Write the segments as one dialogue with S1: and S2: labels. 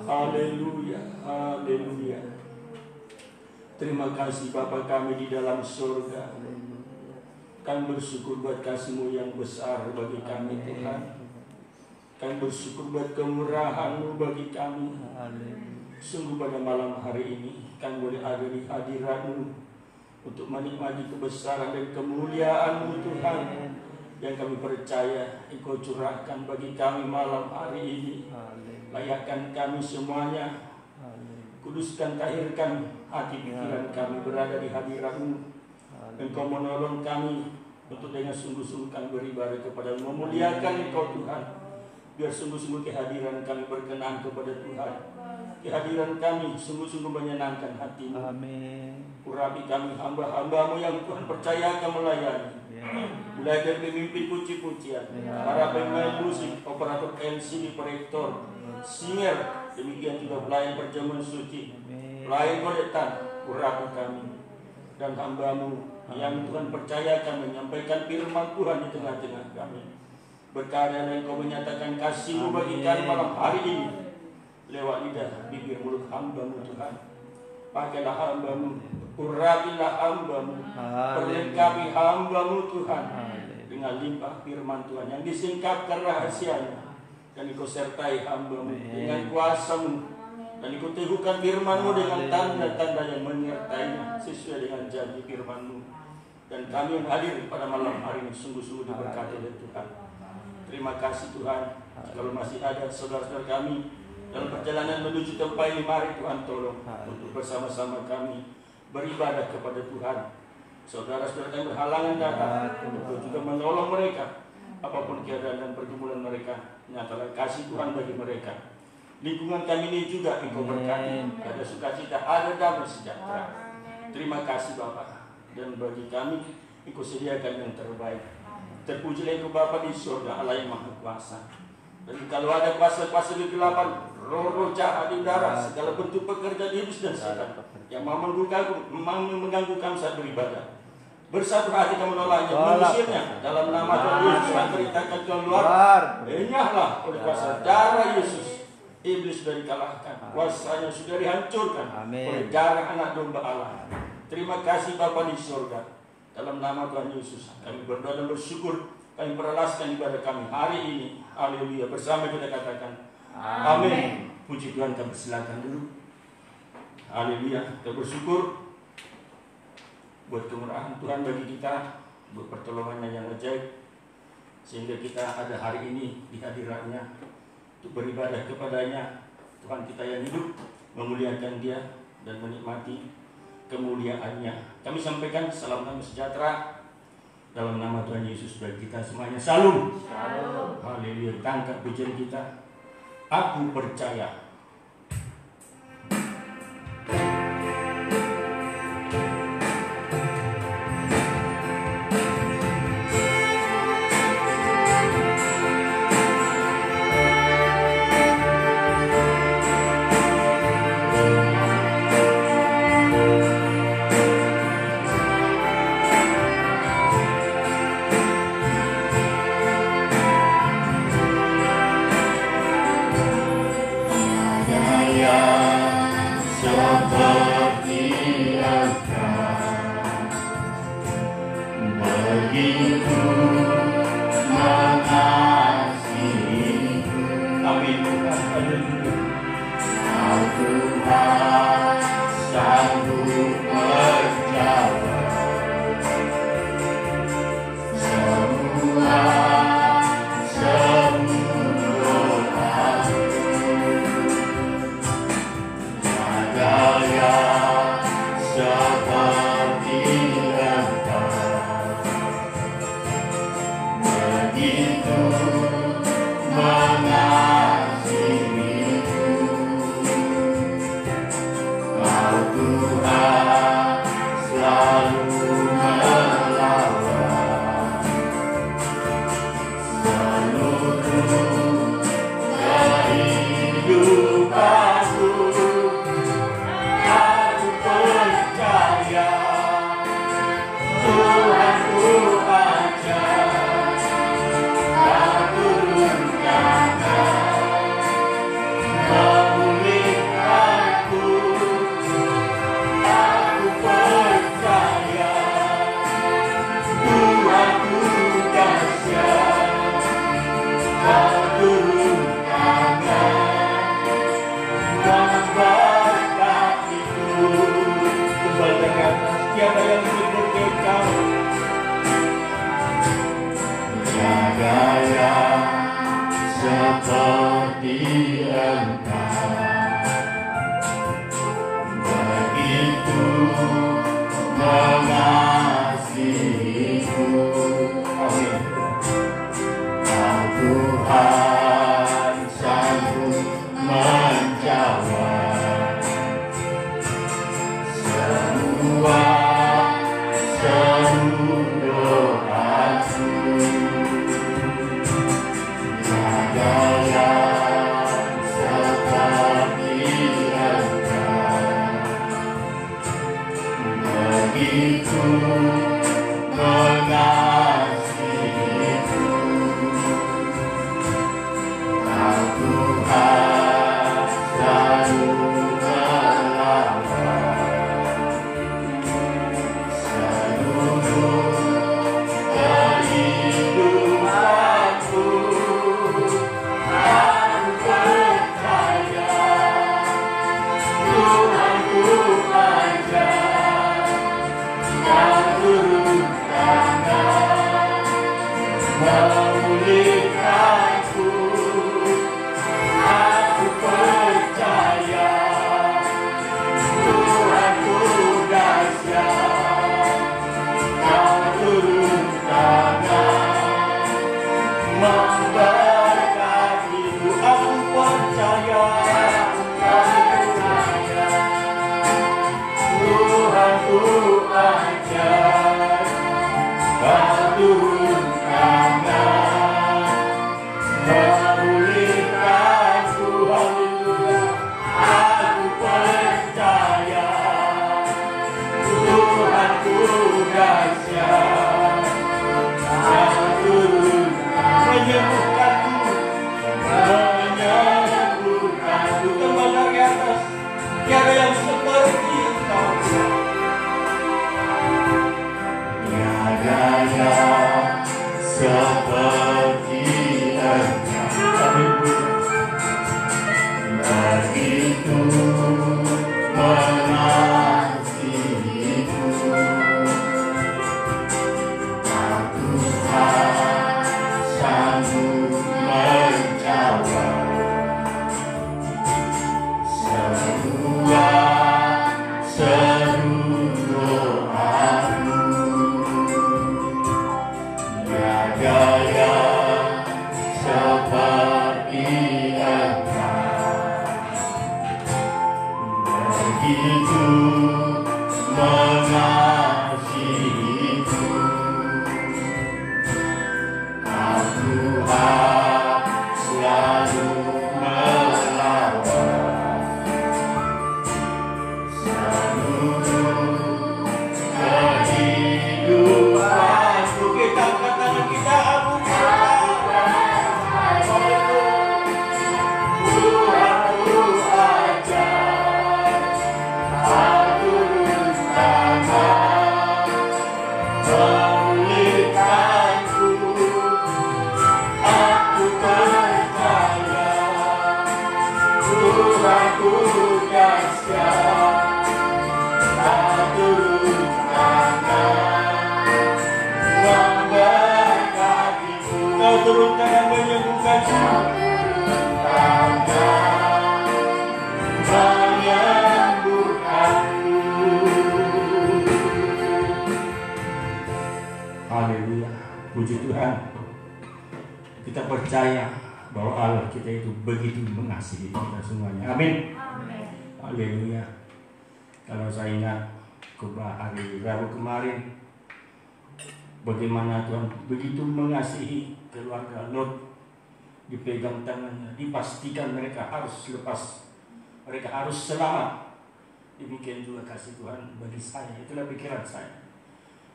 S1: Haleluya, haleluya. Terima kasih Bapa kami di dalam surga. Kami bersyukur buat kasih-Mu yang besar bagi kami Tuhan. Kami bersyukur buat kemurahan-Mu bagi kami. Sungguh pada malam hari ini kami boleh ada di hadirat-Mu untuk menikmati kebesaran dan kemuliaan-Mu Tuhan, yang kami percaya Engkau curahkan bagi kami malam hari ini. Layakkan kami semuanya, kuduskan, tahirkan hati pikiran kami berada di hadirat-Mu. Engkau menolong kami untuk dengan sungguh-sungguh kami beribadah kepada memuliakan Engkau Tuhan. Biar sungguh-sungguh kehadiran kami berkenan kepada Tuhan. Kehadiran kami sungguh-sungguh menyenangkan hati-Mu.
S2: Amin.
S1: Urapi kami hamba-hamba-Mu yang Tuhan percayakan melayani. Mulai dari pemimpin puji-pujian, para pemain musik, operator LCD, proyektor, singer, demikian juga pelayan perjamuan suci, pelayan koletan. Urapi kami dan hamba-Mu yang Tuhan percayakan menyampaikan firman Tuhan di tengah-tengah kami. Berkarya dan Engkau menyatakan kasih-Mu bagi kami malam hari ini lewat lidah bibir mulut hamba-Mu Tuhan. Pakailah hamba-Mu, urapilah hamba-Mu, perlengkapi hamba-Mu Tuhan dengan limpah firman Tuhan yang disingkapkan rahasianya. Dan Engkau sertai hamba-Mu dengan kuasa-Mu, dan Engkau teguhkan firman-Mu dengan tanda-tanda yang menyertainya sesuai dengan janji firman-Mu. Dan kami yang hadir pada malam hari ini sungguh-sungguh diberkati oleh Tuhan. Terima kasih Tuhan. Kalau masih ada saudara-saudara kami dalam perjalanan menuju tempat ini, mari Tuhan tolong untuk bersama-sama kami beribadah kepada Tuhan. Saudara-saudara yang berhalangan datang, Engkau juga menolong mereka apapun keadaan dan pergumulan mereka. Nyatalah kasih Tuhan bagi mereka. Lingkungan kami ini juga Engkau berkati, ada sukacita, ada damai sejahtera. Terima kasih Bapa. Dan bagi kami Engkau sediakan yang terbaik. Terpujilah Engkau Bapa di surga, Allah yang Maha Kuasa. Dan kalau ada kuasa-kuasa kegelapan, roh-roh jahat di udara, segala bentuk pekerjaan iblis dan setan yang mau mengganggu kami saat beribadah, bersatu hati kami menolaknya, mengusirnya dalam nama Tuhan Yesus. Kami perintahkan keluar, enyahlah oleh kuasa darah Yesus. Iblis sudah dikalahkan, kuasanya sudah dihancurkan oleh darah anak domba Allah. Terima kasih Bapa di surga. Dalam nama Tuhan Yesus kami berdoa dan bersyukur. Kami peralaskan ibadah kami hari ini. Haleluya. Bersama kita katakan amin. Puji Tuhan. Kami silakan dulu. Haleluya. Kita bersyukur buat kemurahan Tuhan bagi kita, buat pertolongannya yang ajaib, sehingga kita ada hari ini di hadiratnya untuk beribadah kepadanya. Tuhan kita yang hidup, memuliakan Dia dan menikmati kemuliaannya. Kami sampaikan salam damai sejahtera dalam nama Tuhan Yesus bagi kita semuanya. Salam. Haleluya. Tangkap pujian kita. Aku percaya. tiada yang seperti Engkau.
S2: Tiada yang seperti Engkau. Begitu mengasihiku, aku tak sanggup menjawab seru doaku. Tiada yang seperti begitu mengasihiku, aku selalu melawan seluruh kehidupanku.
S1: Kita angkat tangan kita, aku Kau turun tangan menyembuhkanku. Haleluya, puji Tuhan. Kita percaya bahwa Allah kita itu begitu mengasihi kita semuanya. Amin. Haleluya. Kalau saya ingat hari Rabu kemarin, bagaimana Tuhan begitu mengasihi keluarga Lot, dipegang tangannya, dipastikan mereka harus lepas, mereka harus selamat. Demikian juga kasih Tuhan bagi saya, itulah pikiran saya.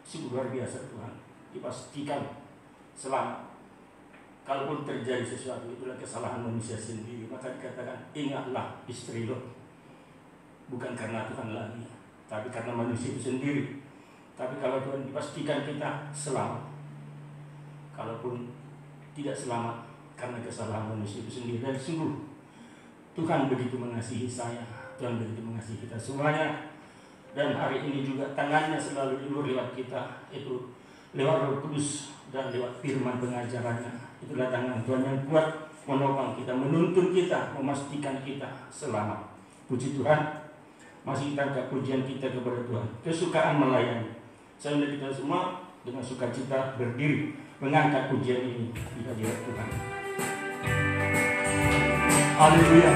S1: Sungguh luar biasa Tuhan, dipastikan selamat. Kalaupun terjadi sesuatu, itulah kesalahan manusia sendiri. Maka dikatakan, ingatlah istri Lot. Bukan karena Tuhan lagi, tapi karena manusia itu sendiri. Tapi kalau Tuhan dipastikan kita selamat, kalaupun tidak selamat karena kesalahan manusia itu sendiri. Dan sungguh Tuhan begitu mengasihi saya, Tuhan begitu mengasihi kita semuanya. Dan hari ini juga tangannya selalu dilur lewat kita, itu lewat Roh Kudus dan lewat firman pengajarannya. Itulah tangan Tuhan yang kuat menopang kita, menuntun kita, memastikan kita selamat. Puji Tuhan. Masih kita angkat pujian kita kepada Tuhan, kesukaan melayani. Saya undang kita semua dengan sukacita berdiri mengangkat pujian ini di hadirat Tuhan. Haleluya.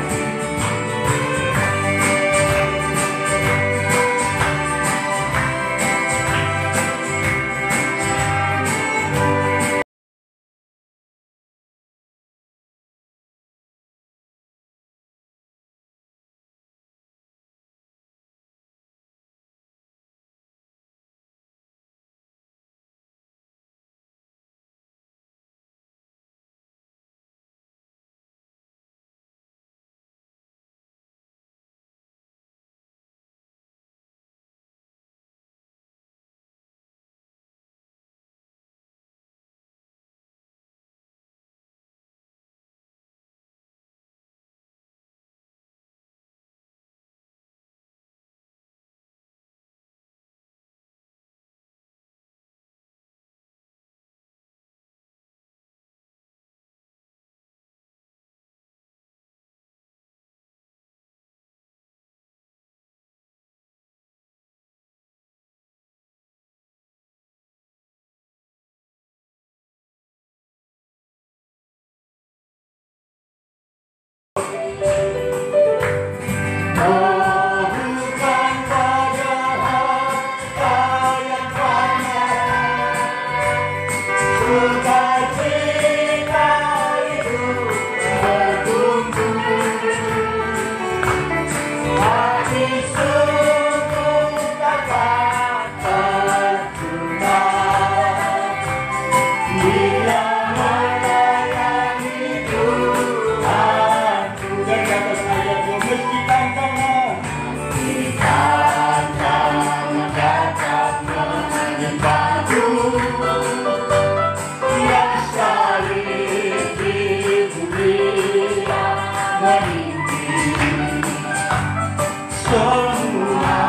S2: semua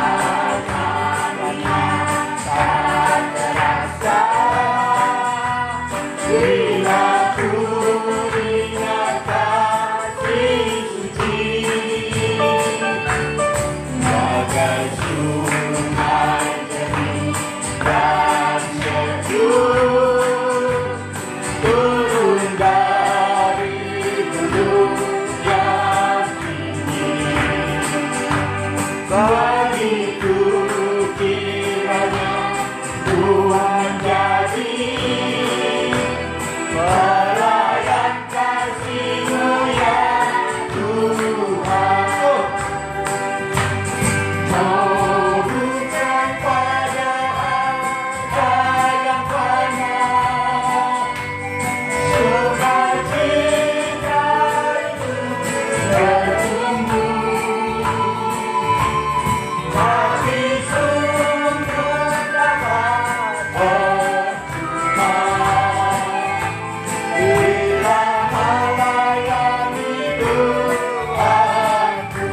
S2: tak terasa bila ku ingat kasih suci bagai sungai jernih dan sejuk turun dari gunung yang tinggi. Begitu kiranya Tuhan jadi pelayan kasih-Mu ya Tuhan. Oh, bukan pada harta yang fana, sukacita itu bertumbuh, tapi sungguh dapat percuma bila melayani Tuhanku.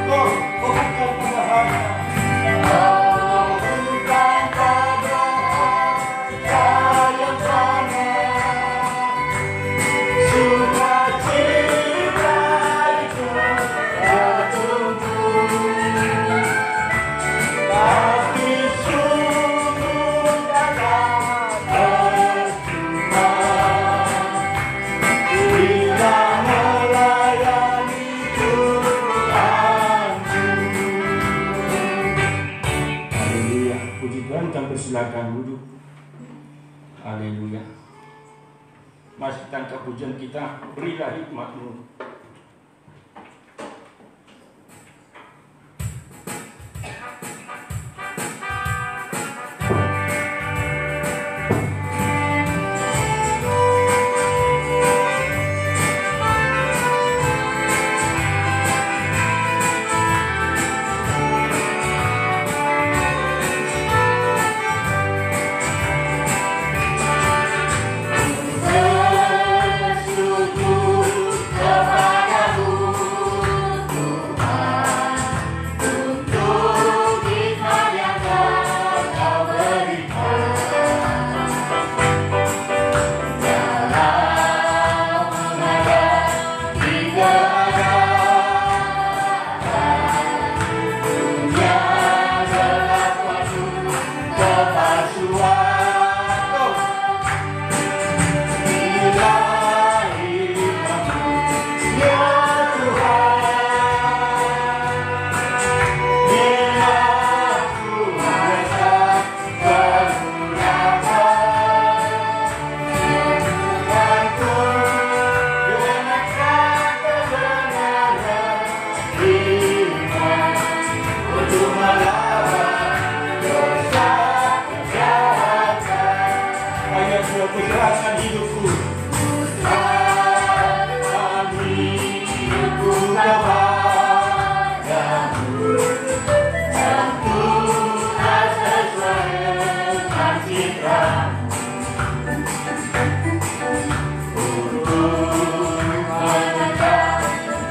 S2: Oh, bukan pada harta. Oh, bukan pada harta yang fana, sukacita itu bertumbuh, tapi sungguh dapat percuma bila melayani Tuhanku. Haleluya. Puji Tuhan, kami persilakan duduk. Haleluya. Mari kita angkat pujian kita, berilah hikmat-Mu. Bersyukur kepadamu Tuhan untuk hikmat yang Kau berikan dalam menghadapi keadaan dunia gelap penuh kepalsuan. Serahkan hidupku, serahkan hidupku kepadamu, dan Tuhan sesuai dengan citra-Mu untuk menetap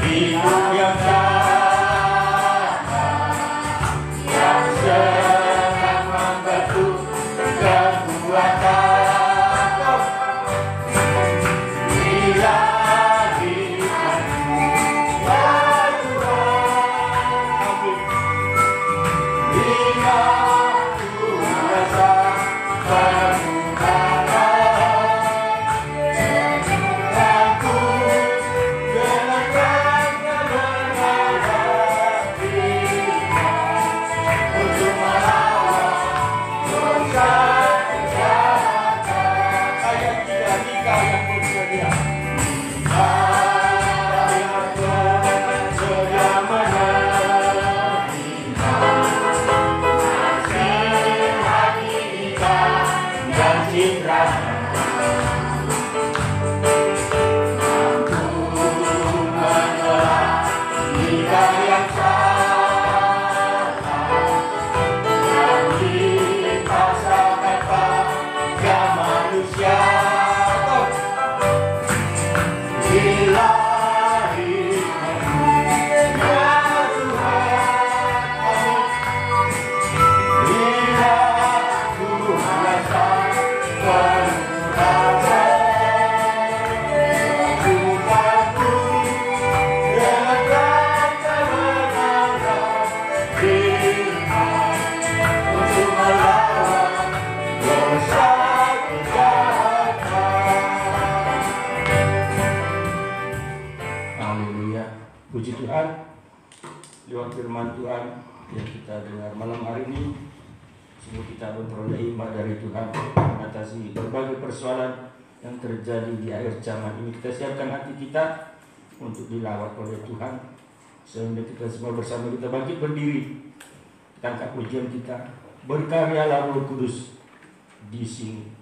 S2: hidup yang nyata, yang sedang membentuk kekuatan. Bila hikmat-Mu ya Tuhan, ambil
S1: lewat firman Tuhan yang kita dengar malam hari ini. Semoga kita memperoleh hikmat dari Tuhan mengatasi berbagai persoalan yang terjadi di akhir zaman ini. Kita siapkan hati kita untuk dilawat oleh Tuhan, sehingga kita semua bersama kita bangkit berdiri, kita angkat pujian kita, berkaryalah Roh Kudus di sini.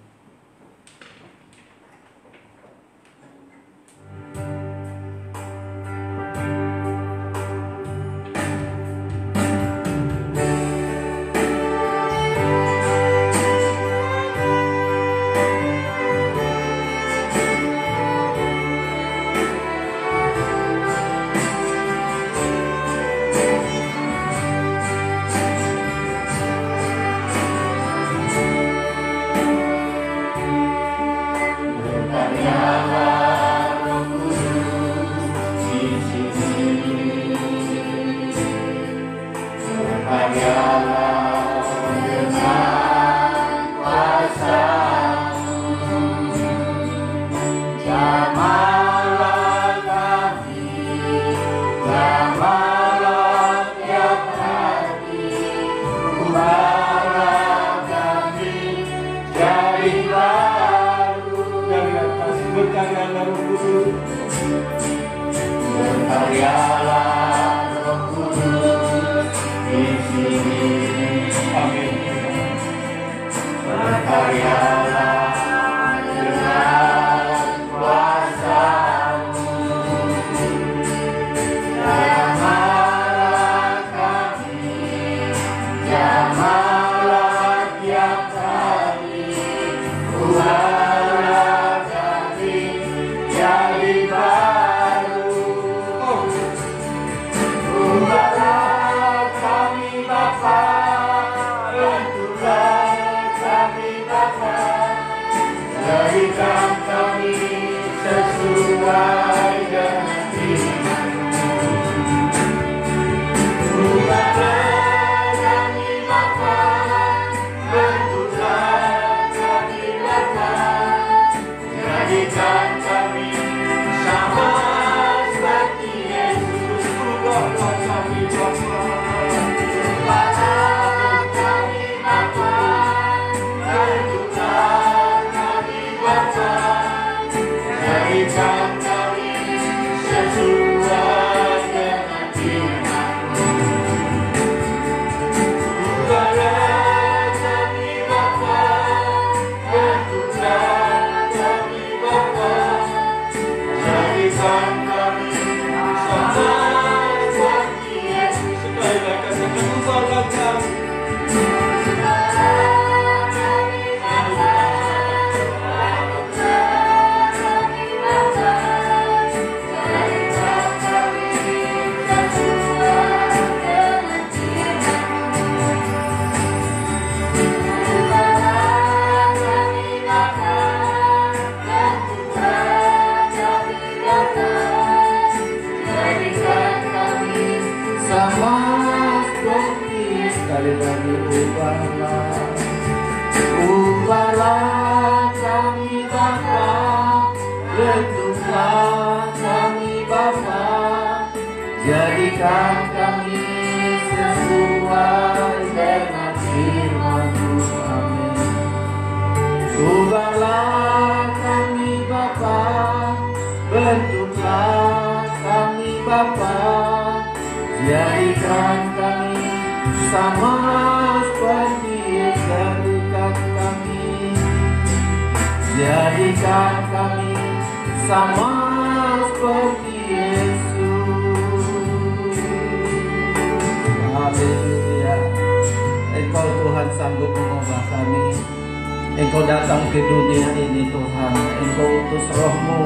S3: Engkau datang ke dunia ini Tuhan, Engkau utus Roh-Mu,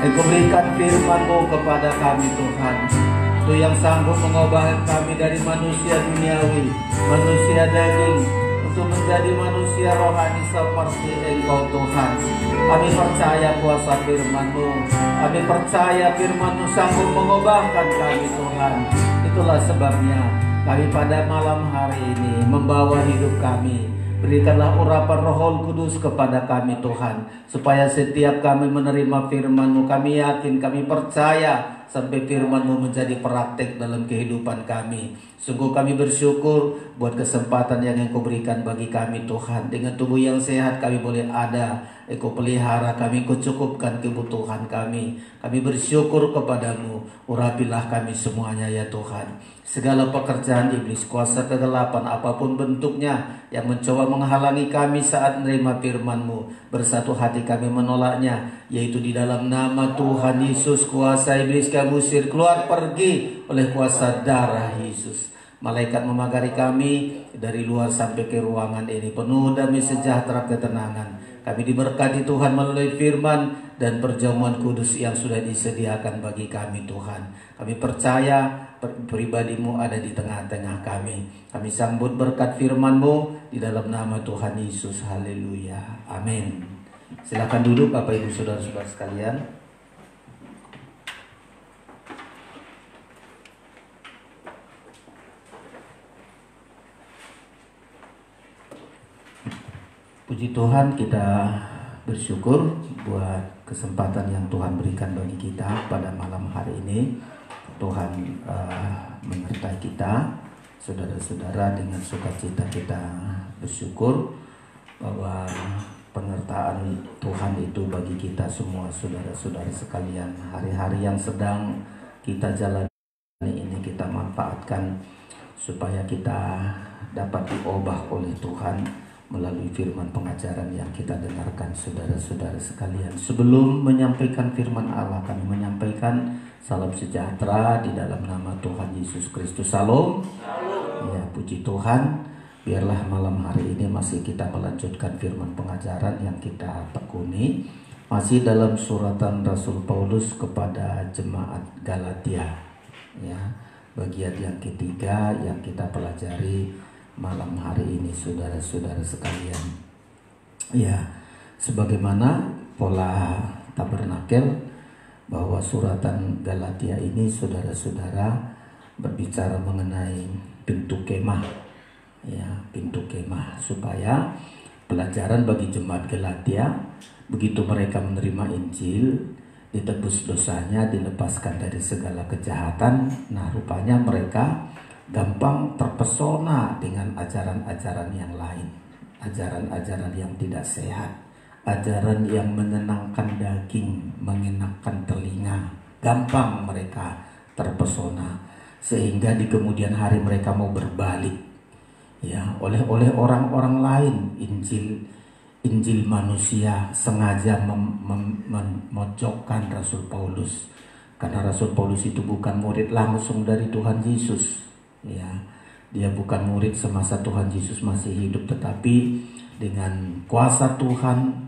S3: Engkau berikan firman-Mu kepada kami Tuhan. Itu yang sanggup mengubah kami dari manusia duniawi, manusia daging, untuk menjadi manusia rohani seperti Engkau Tuhan. Kami percaya kuasa firman-Mu, kami percaya firman-Mu sanggup mengubahkan kami Tuhan. Itulah sebabnya kami pada malam hari ini membawa hidup kami. Berikanlah urapan Roh Kudus kepada kami Tuhan, supaya setiap kami menerima firman-Mu, kami yakin, kami percaya sampai firman-Mu menjadi praktek dalam kehidupan kami. Sungguh kami bersyukur buat kesempatan yang Engkau berikan bagi kami Tuhan. Dengan tubuh yang sehat kami boleh ada, Engkau pelihara kami, Engkau cukupkan kebutuhan kami. Kami bersyukur kepadamu, urapilah kami semuanya ya Tuhan. Segala pekerjaan iblis, kuasa kegelapan apapun bentuknya yang mencoba menghalangi kami saat menerima firman-Mu, bersatu hati kami menolaknya, yaitu di dalam nama Tuhan Yesus. Kuasa iblis kami usir keluar pergi oleh kuasa darah Yesus. Malaikat memagari kami dari luar sampai ke ruangan ini, penuh damai sejahtera ketenangan. Kami diberkati Tuhan melalui firman dan perjamuan kudus yang sudah disediakan bagi kami Tuhan. Kami percaya pribadi-Mu ada di tengah-tengah kami. Kami sambut berkat firman-Mu di dalam nama Tuhan Yesus. Haleluya. Amin. Silakan duduk Bapak Ibu Saudara-saudara sekalian. Puji Tuhan, kita bersyukur buat kesempatan yang Tuhan berikan bagi kita pada malam hari ini. Tuhan menyertai kita, saudara-saudara, dengan sukacita kita bersyukur bahwa penyertaan Tuhan itu bagi kita semua, saudara-saudara sekalian. Hari-hari yang sedang kita jalani ini kita manfaatkan supaya kita dapat diubah oleh Tuhan melalui firman pengajaran yang kita dengarkan, saudara-saudara sekalian. Sebelum menyampaikan firman Allah, kami menyampaikan salam sejahtera di dalam nama Tuhan Yesus Kristus. Salam. Ya, puji Tuhan. Biarlah malam hari ini masih kita melanjutkan firman pengajaran yang kita tekuni, masih dalam suratan Rasul Paulus kepada jemaat Galatia. Ya, bagian yang ketiga yang kita pelajari malam hari ini, saudara-saudara sekalian. Ya, sebagaimana pola tabernakel, bahwa suratan Galatia ini, saudara-saudara, berbicara mengenai pintu kemah. Ya, pintu kemah, supaya pelajaran bagi jemaat Galatia, begitu mereka menerima Injil, ditebus dosanya, dilepaskan dari segala kejahatan. Nah, rupanya mereka gampang terpesona dengan ajaran-ajaran yang lain, ajaran-ajaran yang tidak sehat, ajaran yang menyenangkan daging, mengenakan telinga. Gampang mereka terpesona, sehingga di kemudian hari mereka mau berbalik, ya, oleh orang-orang lain. Injil manusia sengaja memojokkan Rasul Paulus, karena Rasul Paulus itu bukan murid langsung dari Tuhan Yesus. Ya, dia bukan murid semasa Tuhan Yesus masih hidup, tetapi dengan kuasa Tuhan,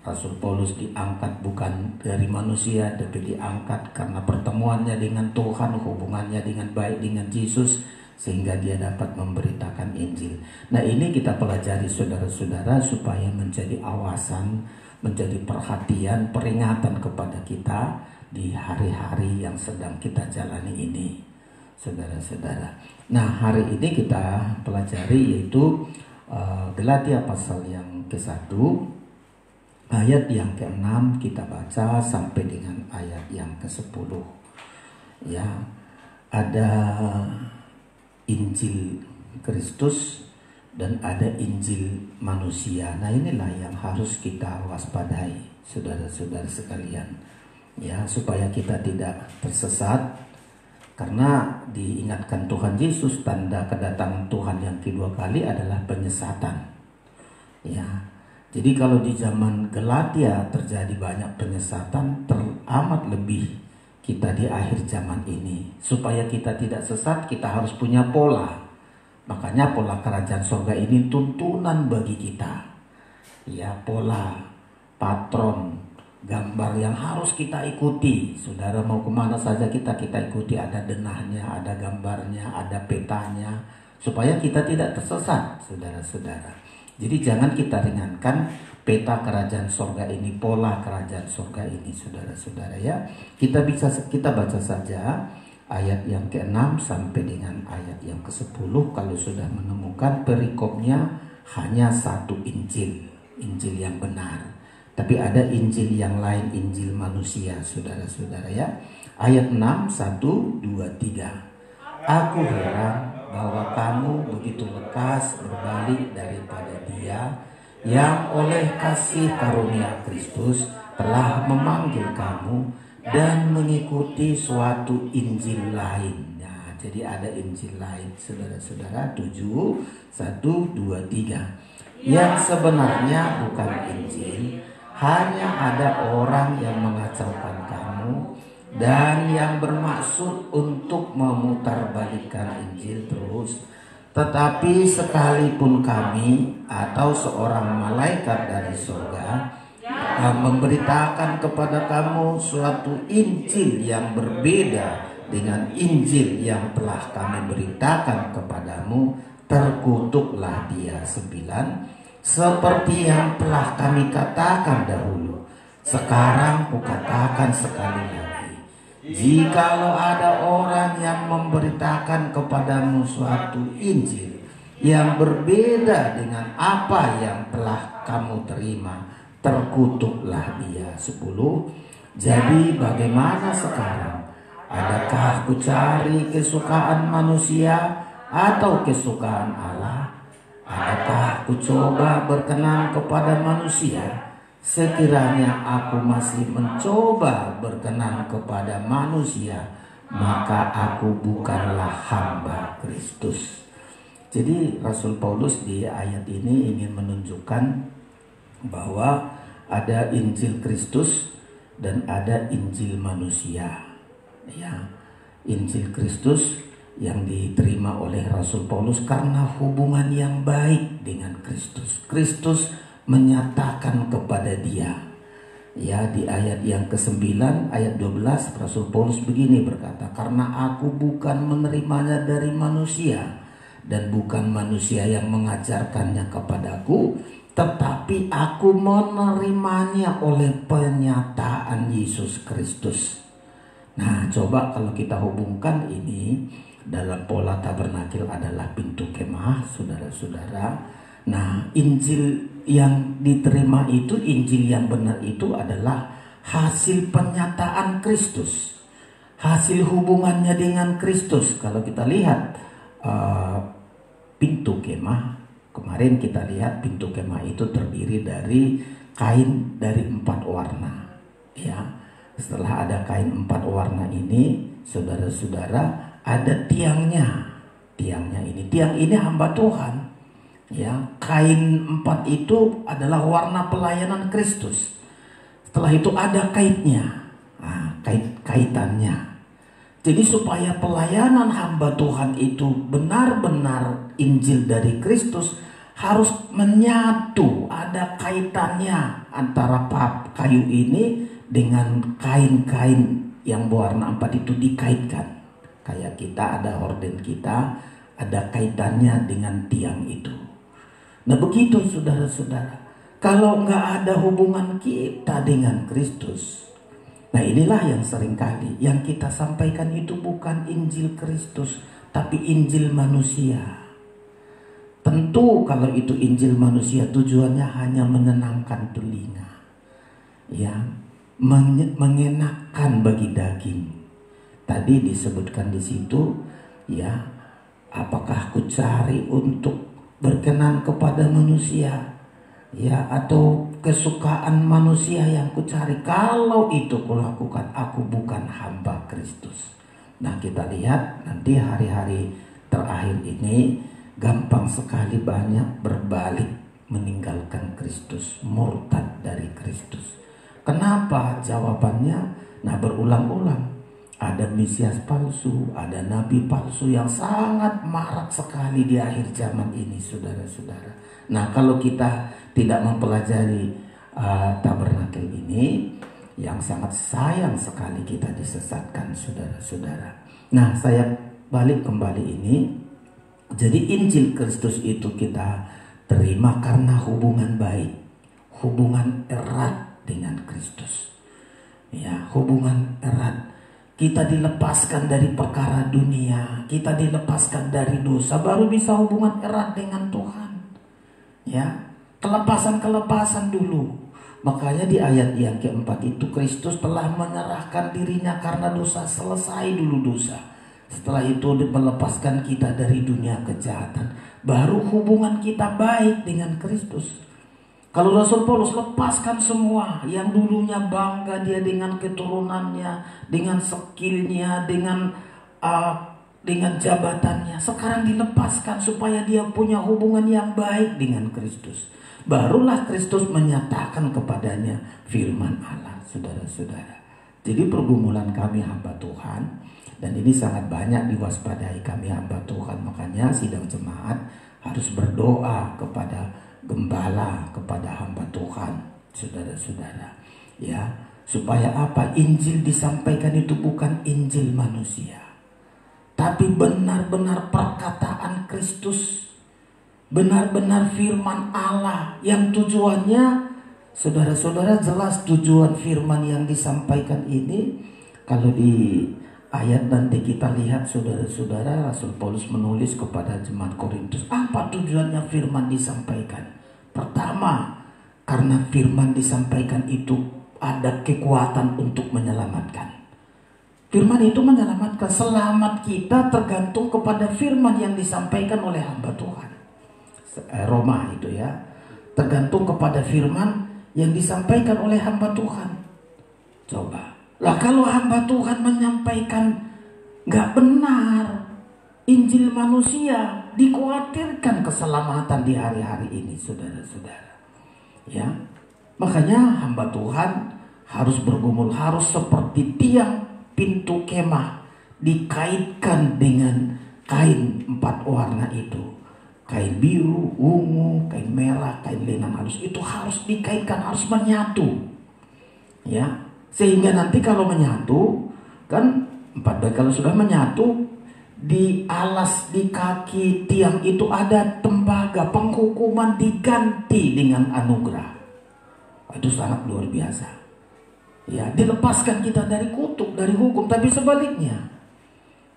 S3: Rasul Paulus diangkat bukan dari manusia, tapi diangkat karena pertemuannya dengan Tuhan, hubungannya dengan baik dengan Yesus, sehingga dia dapat memberitakan Injil. Nah, ini kita pelajari, saudara-saudara, supaya menjadi awasan, menjadi perhatian, peringatan kepada kita di hari-hari yang sedang kita jalani ini, saudara-saudara. Nah, hari ini kita pelajari yaitu Galatia pasal yang ke-1, ayat yang ke-6 kita baca sampai dengan ayat yang ke-10. Ya, ada Injil Kristus dan ada Injil manusia. Nah, inilah yang harus kita waspadai, saudara-saudara sekalian. Ya, supaya kita tidak tersesat. Karena diingatkan Tuhan Yesus, tanda kedatangan Tuhan yang kedua kali adalah penyesatan. Ya, jadi kalau di zaman Galatia terjadi banyak penyesatan, teramat lebih kita di akhir zaman ini. Supaya kita tidak sesat, kita harus punya pola. Makanya pola kerajaan surga ini tuntunan bagi kita. Ya, pola, patron, gambar yang harus kita ikuti. Saudara mau kemana saja kita ikuti, ada denahnya, ada gambarnya, ada petanya, supaya kita tidak tersesat, saudara-saudara. Jadi jangan kita ringankan peta kerajaan surga ini, pola kerajaan surga ini, saudara-saudara ya. Kita baca saja ayat yang ke-6 sampai dengan ayat yang ke-10. Kalau sudah menemukan perikopnya, hanya satu Injil yang benar. Tapi ada Injil yang lain, Injil manusia, saudara-saudara ya. Ayat 6, 1, 2, 3. Aku heran bahwa kamu begitu lekas berbalik daripada Dia yang oleh kasih karunia Kristus telah memanggil kamu dan mengikuti suatu Injil lain. Nah, jadi ada Injil lain, saudara-saudara. 7, 1, 2, 3. Yang sebenarnya bukan Injil, hanya ada orang yang mengacaukan kamu dan yang bermaksud untuk memutarbalikkan Injil terus. Tetapi sekalipun kami atau seorang malaikat dari surga memberitakan kepada kamu suatu Injil yang berbeda dengan Injil yang telah kami beritakan kepadamu, terkutuklah dia. 9. Seperti yang telah kami katakan dahulu, sekarang kukatakan sekali lagi, jikalau ada orang yang memberitakan kepadamu suatu Injil yang berbeda dengan apa yang telah kamu terima, terkutuklah dia. 10. Jadi bagaimana sekarang? Adakah ku cari kesukaan manusia atau kesukaan Allah? Adakah ku coba berkenan kepada manusia? Sekiranya aku masih mencoba berkenan kepada manusia, maka aku bukanlah hamba Kristus. Jadi Rasul Paulus di ayat ini ingin menunjukkan bahwa ada Injil Kristus dan ada Injil manusia. Ya, Injil Kristus yang diterima oleh Rasul Paulus karena hubungan yang baik dengan Kristus. Kristus menyatakan kepada dia. Ya, di ayat yang ke-9, ayat 12, Rasul Paulus begini berkata, karena aku bukan menerimanya dari manusia dan bukan manusia yang mengajarkannya kepadaku, tetapi aku menerimanya oleh penyataan Yesus Kristus. Nah, coba kalau kita hubungkan ini dalam pola tabernakel adalah pintu kemah, saudara-saudara. Nah, Injil yang diterima itu, Injil yang benar itu adalah hasil penyataan Kristus, hasil hubungannya dengan Kristus. Kalau kita lihat pintu kemah, kemarin kita lihat pintu kemah itu terdiri dari kain dari 4 warna. Ya, setelah ada kain 4 warna ini, saudara-saudara, ada tiangnya. Tiang ini hamba Tuhan. Ya, kain 4 itu adalah warna pelayanan Kristus. Setelah itu ada kaitnya, kaitannya. Jadi supaya pelayanan hamba Tuhan itu benar-benar Injil dari Kristus, harus menyatu, ada kaitannya antara kayu ini dengan kain-kain yang berwarna 4 itu dikaitkan. Kayak kita ada horden kita, ada kaitannya dengan tiang itu. Nah begitu saudara-saudara, kalau nggak ada hubungan kita dengan Kristus, nah inilah yang seringkali yang kita sampaikan itu bukan Injil Kristus, tapi Injil manusia. Tentu kalau itu Injil manusia tujuannya hanya menyenangkan telinga, ya, mengenakan bagi daging. Tadi disebutkan di situ, ya, apakah ku cari untuk berkenan kepada manusia, ya, atau kesukaan manusia yang ku cari? Kalau itu kulakukan, aku bukan hamba Kristus. Nah kita lihat nanti hari-hari terakhir ini gampang sekali banyak berbalik meninggalkan Kristus, murtad dari Kristus. Kenapa? Jawabannya, nah berulang-ulang. Ada Mesias palsu, ada nabi palsu yang sangat marak sekali di akhir zaman ini, saudara-saudara. Nah kalau kita tidak mempelajari tabernakel ini, yang sangat sayang sekali kita disesatkan, saudara-saudara. Nah saya balik kembali ini. Jadi Injil Kristus itu kita terima karena hubungan baik, hubungan erat dengan Kristus. Ya, hubungan erat. Kita dilepaskan dari perkara dunia, kita dilepaskan dari dosa, baru bisa hubungan erat dengan Tuhan. Ya, kelepasan dulu, Makanya di ayat yang keempat itu Kristus telah menyerahkan dirinya karena dosa, selesai dulu dosa. Setelah itu melepaskan kita dari dunia kejahatan. Baru hubungan kita baik dengan Kristus. Kalau Rasul Paulus lepaskan semua yang dulunya bangga dia dengan keturunannya, dengan skillnya, dengan jabatannya. Sekarang dilepaskan supaya dia punya hubungan yang baik dengan Kristus. Barulah Kristus menyatakan kepadanya firman Allah, saudara-saudara. Jadi pergumulan kami hamba Tuhan, dan ini sangat banyak diwaspadai kami hamba Tuhan. Makanya sidang jemaat harus berdoa kepada gembala, kepada hamba Tuhan, saudara-saudara. Ya, supaya apa? Injil disampaikan itu bukan Injil manusia, tapi benar-benar perkataan Kristus, benar-benar firman Allah, yang tujuannya, saudara-saudara, jelas tujuan firman yang disampaikan ini. Kalau di ayat nanti kita lihat, saudara-saudara, Rasul Paulus menulis kepada jemaat Korintus, apa tujuannya firman disampaikan? Pertama, karena firman disampaikan itu ada kekuatan untuk menyelamatkan. Firman itu menyelamatkan. Selamat kita tergantung kepada firman yang disampaikan oleh hamba Tuhan. Roma itu ya, tergantung kepada firman yang disampaikan oleh hamba Tuhan. Coba, lah kalau hamba Tuhan menyampaikan nggak benar Injil manusia, dikhawatirkan keselamatan di hari-hari ini, saudara-saudara. Ya, makanya hamba Tuhan harus bergumul, harus seperti tiang pintu kemah, dikaitkan dengan kain 4 warna itu. Kain biru, ungu, kain merah, kain lenan halus. Itu harus dikaitkan, harus menyatu. Ya, sehingga nanti kalau menyatu, kan 4 baik, kalau sudah menyatu, di alas, di kaki tiang itu ada tembaga, penghukuman diganti dengan anugerah. Itu sangat luar biasa. Ya, dilepaskan kita dari kutuk, dari hukum. Tapi sebaliknya,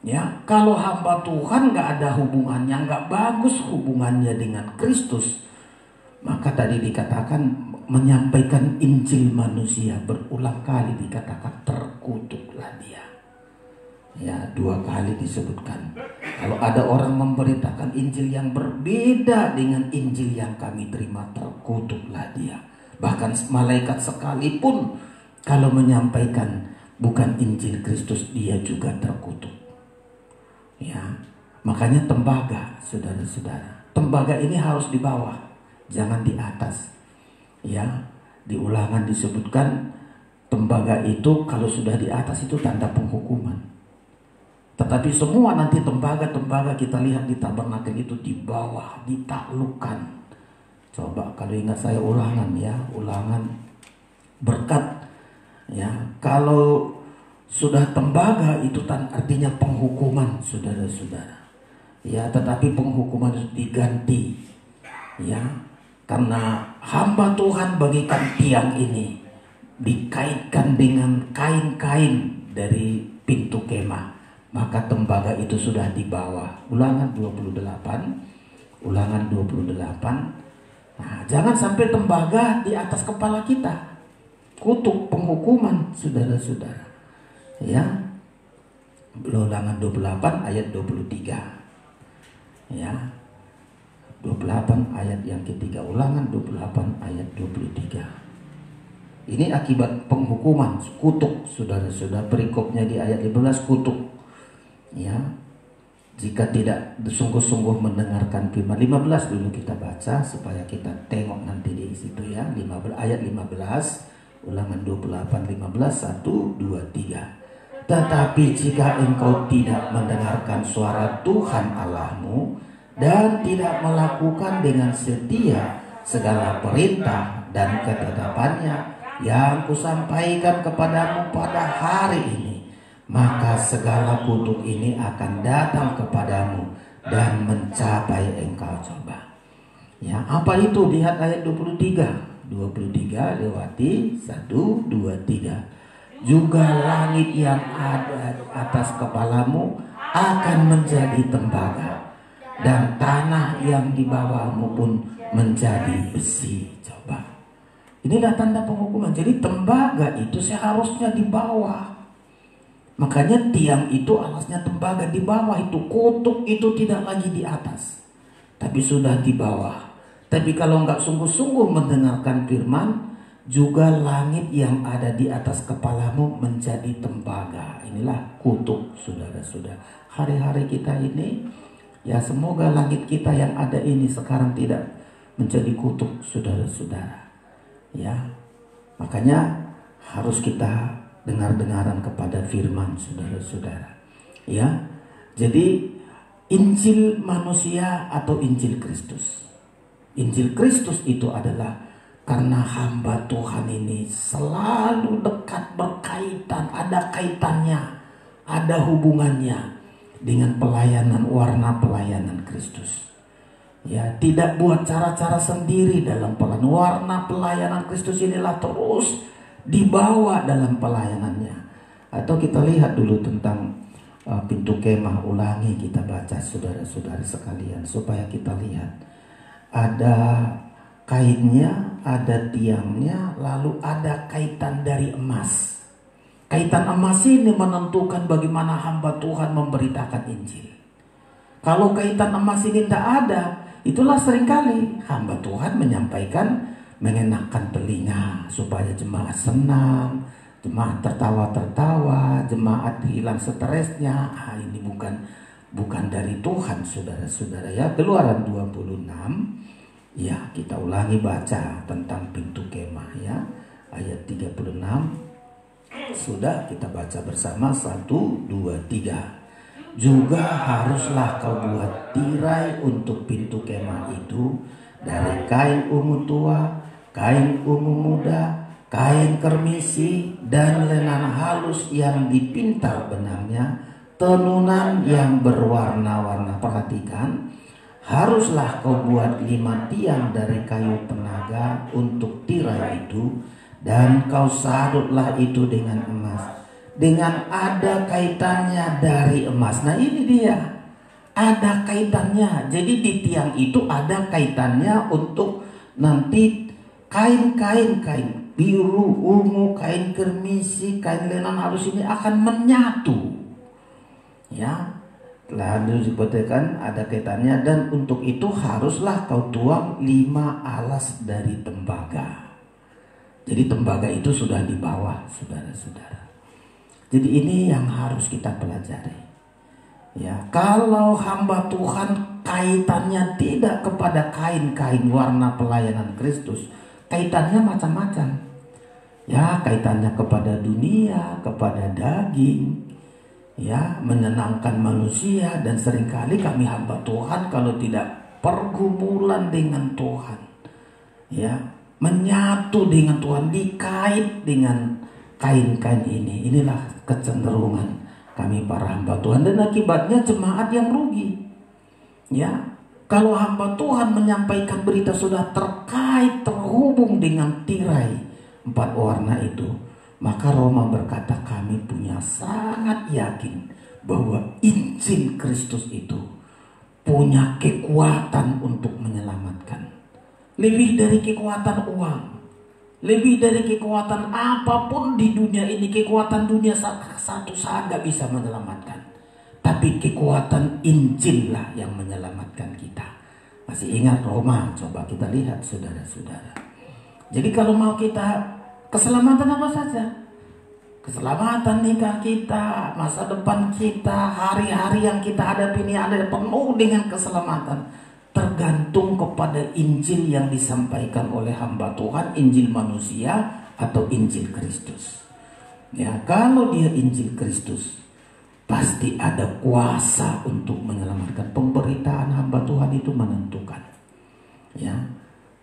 S3: ya, kalau hamba Tuhan nggak ada hubungannya, nggak bagus hubungannya dengan Kristus, maka tadi dikatakan menyampaikan Injil manusia, berulang kali dikatakan terkutuklah dia. Ya, 2 kali disebutkan. Kalau ada orang memberitakan Injil yang berbeda dengan Injil yang kami terima, terkutuklah dia. Bahkan malaikat sekalipun kalau menyampaikan bukan Injil Kristus, dia juga terkutuk. Ya, makanya tembaga, saudara-saudara, tembaga ini harus di bawah, jangan di atas. Ya, di Ulangan disebutkan tembaga itu kalau sudah di atas itu tanda penghukuman. Tetapi semua nanti tembaga-tembaga kita lihat di tabernakel itu di bawah, ditaklukkan. Coba kalau ingat saya Ulangan ya, Ulangan berkat. Ya, kalau sudah tembaga itu artinya penghukuman, saudara-saudara. Ya, tetapi penghukuman itu diganti. Ya, karena hamba Tuhan bagikan tiang ini dikaitkan dengan kain-kain dari pintu kemah, maka tembaga itu sudah di bawah. Ulangan 28. Ulangan 28. Nah, jangan sampai tembaga di atas kepala kita. Kutuk, penghukuman, saudara-saudara. Ya, Ulangan 28 ayat 23. Ya, 28 ayat yang ketiga. Ulangan 28 ayat 23. Ini akibat penghukuman, kutuk, saudara-saudara. Perikopnya di ayat 15, kutuk. Ya, jika tidak sungguh-sungguh mendengarkan firman. 15 dulu kita baca supaya kita tengok nanti di situ ya. 15 ayat 15. Ulangan 28 15 1 2 3. Tetapi jika engkau tidak mendengarkan suara Tuhan Allahmu dan tidak melakukan dengan setia segala perintah dan ketetapannya yang kusampaikan kepadamu pada hari ini, maka segala kutuk ini akan datang kepadamu dan mencapai engkau. Coba. Ya, apa itu? Lihat ayat 23. 23 lewati 1 2 3. Juga langit yang ada atas kepalamu akan menjadi tembaga, dan tanah yang di bawahmu pun menjadi besi. Coba. Inilah tanda penghukuman. Jadi tembaga itu seharusnya di bawah. Makanya tiang itu alasnya tembaga di bawah itu. Kutuk itu tidak lagi di atas, tapi sudah di bawah. Tapi kalau nggak sungguh-sungguh mendengarkan firman, juga langit yang ada di atas kepalamu menjadi tembaga. Inilah kutuk, saudara-saudara. Hari-hari kita ini, ya semoga langit kita yang ada ini sekarang tidak menjadi kutuk, saudara-saudara. Ya, makanya harus kita dengar-dengaran kepada firman, saudara-saudara. Ya, jadi Injil manusia atau Injil Kristus. Injil Kristus itu adalah karena hamba Tuhan ini selalu dekat berkaitan, ada kaitannya, ada hubungannya dengan pelayanan, warna pelayanan Kristus. Ya, tidak buat cara-cara sendiri dalam pelayanan. Warna pelayanan Kristus inilah terus dibawa dalam pelayanannya. Atau kita lihat dulu tentang pintu kemah, ulangi kita baca saudara-saudari sekalian, supaya kita lihat ada kainnya, ada tiangnya, lalu ada kaitan dari emas. Kaitan emas ini menentukan bagaimana hamba Tuhan memberitakan Injil. Kalau kaitan emas ini tidak ada, itulah seringkali hamba Tuhan menyampaikan mengenakan telinga supaya jemaat senang, jemaat tertawa-tertawa, jemaat hilang stresnya. Ini bukan dari Tuhan, saudara-saudara ya. Keluaran 26, ya kita ulangi baca tentang pintu kemah ya, ayat 36. Sudah kita baca bersama, 1, 2, 3. Juga haruslah kau buat tirai untuk pintu kemah itu dari kain ungu tua, kain ungu muda, kain kermisi, dan lenan halus yang dipintal benangnya, tenunan yang berwarna-warna. Perhatikan, haruslah kau buat 5 tiang dari kayu penaga untuk tirai itu, dan kau sadutlah itu dengan emas, dengan ada kaitannya dari emas. Nah ini dia, ada kaitannya. Jadi di tiang itu ada kaitannya untuk nanti kain biru, ungu, kain kermisi, kain lenan halus ini akan menyatu. Ya, lalu disebutkan ada kaitannya, dan untuk itu haruslah kau tuang 5 alas dari tembaga. Jadi tembaga itu sudah di bawah, saudara-saudara. Jadi ini yang harus kita pelajari. Ya, kalau hamba Tuhan kaitannya tidak kepada kain-kain warna pelayanan Kristus, kaitannya macam-macam. Ya, kaitannya kepada dunia, kepada daging, ya, menyenangkan manusia. Dan seringkali kami hamba Tuhan kalau tidak pergumulan dengan Tuhan, ya, menyatu dengan Tuhan, dikait dengan kain-kain ini. Inilah kecenderungan kami para hamba Tuhan, dan akibatnya jemaat yang rugi. Ya, kalau hamba Tuhan menyampaikan berita sudah terhubung dengan tirai 4 warna itu, maka Roma berkata kami punya sangat yakin bahwa Injil Kristus itu punya kekuatan untuk menyelamatkan. Lebih dari kekuatan uang, lebih dari kekuatan apapun di dunia ini. Kekuatan dunia satu saat gak bisa menyelamatkan, tapi kekuatan Injil lah yang menyelamatkan kita. Masih ingat Roma? Coba kita lihat saudara-saudara. Jadi kalau mau kita keselamatan apa saja, keselamatan nikah kita, masa depan kita, hari-hari yang kita hadapi ini ada penuh dengan keselamatan, tergantung kepada Injil yang disampaikan oleh hamba Tuhan, Injil manusia atau Injil Kristus. Ya, kalau dia Injil Kristus, pasti ada kuasa untuk menyelamatkan. Pemberitaan hamba Tuhan itu menentukan. Ya,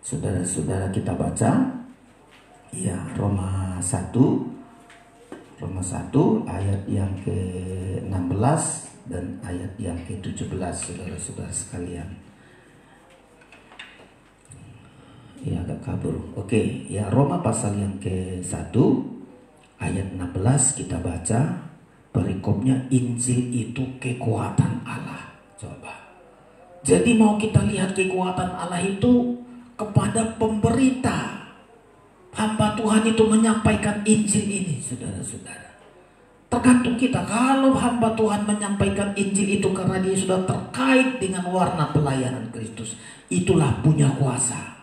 S3: saudara-saudara kita baca, ya, Roma 1 ayat yang ke-16 dan ayat yang ke-17, saudara-saudara sekalian. Ya, agak kabur. Oke, ya, Roma pasal yang ke-1 ayat 16 kita baca. Perikopnya, Injil itu kekuatan Allah. Coba. Jadi mau kita lihat kekuatan Allah itu kepada pemberita. hamba Tuhan itu menyampaikan Injil ini, saudara-saudara? Tergantung kita. Kalau hamba Tuhan menyampaikan Injil itu karena dia sudah terkait dengan warna pelayanan Kristus, itulah punya kuasa.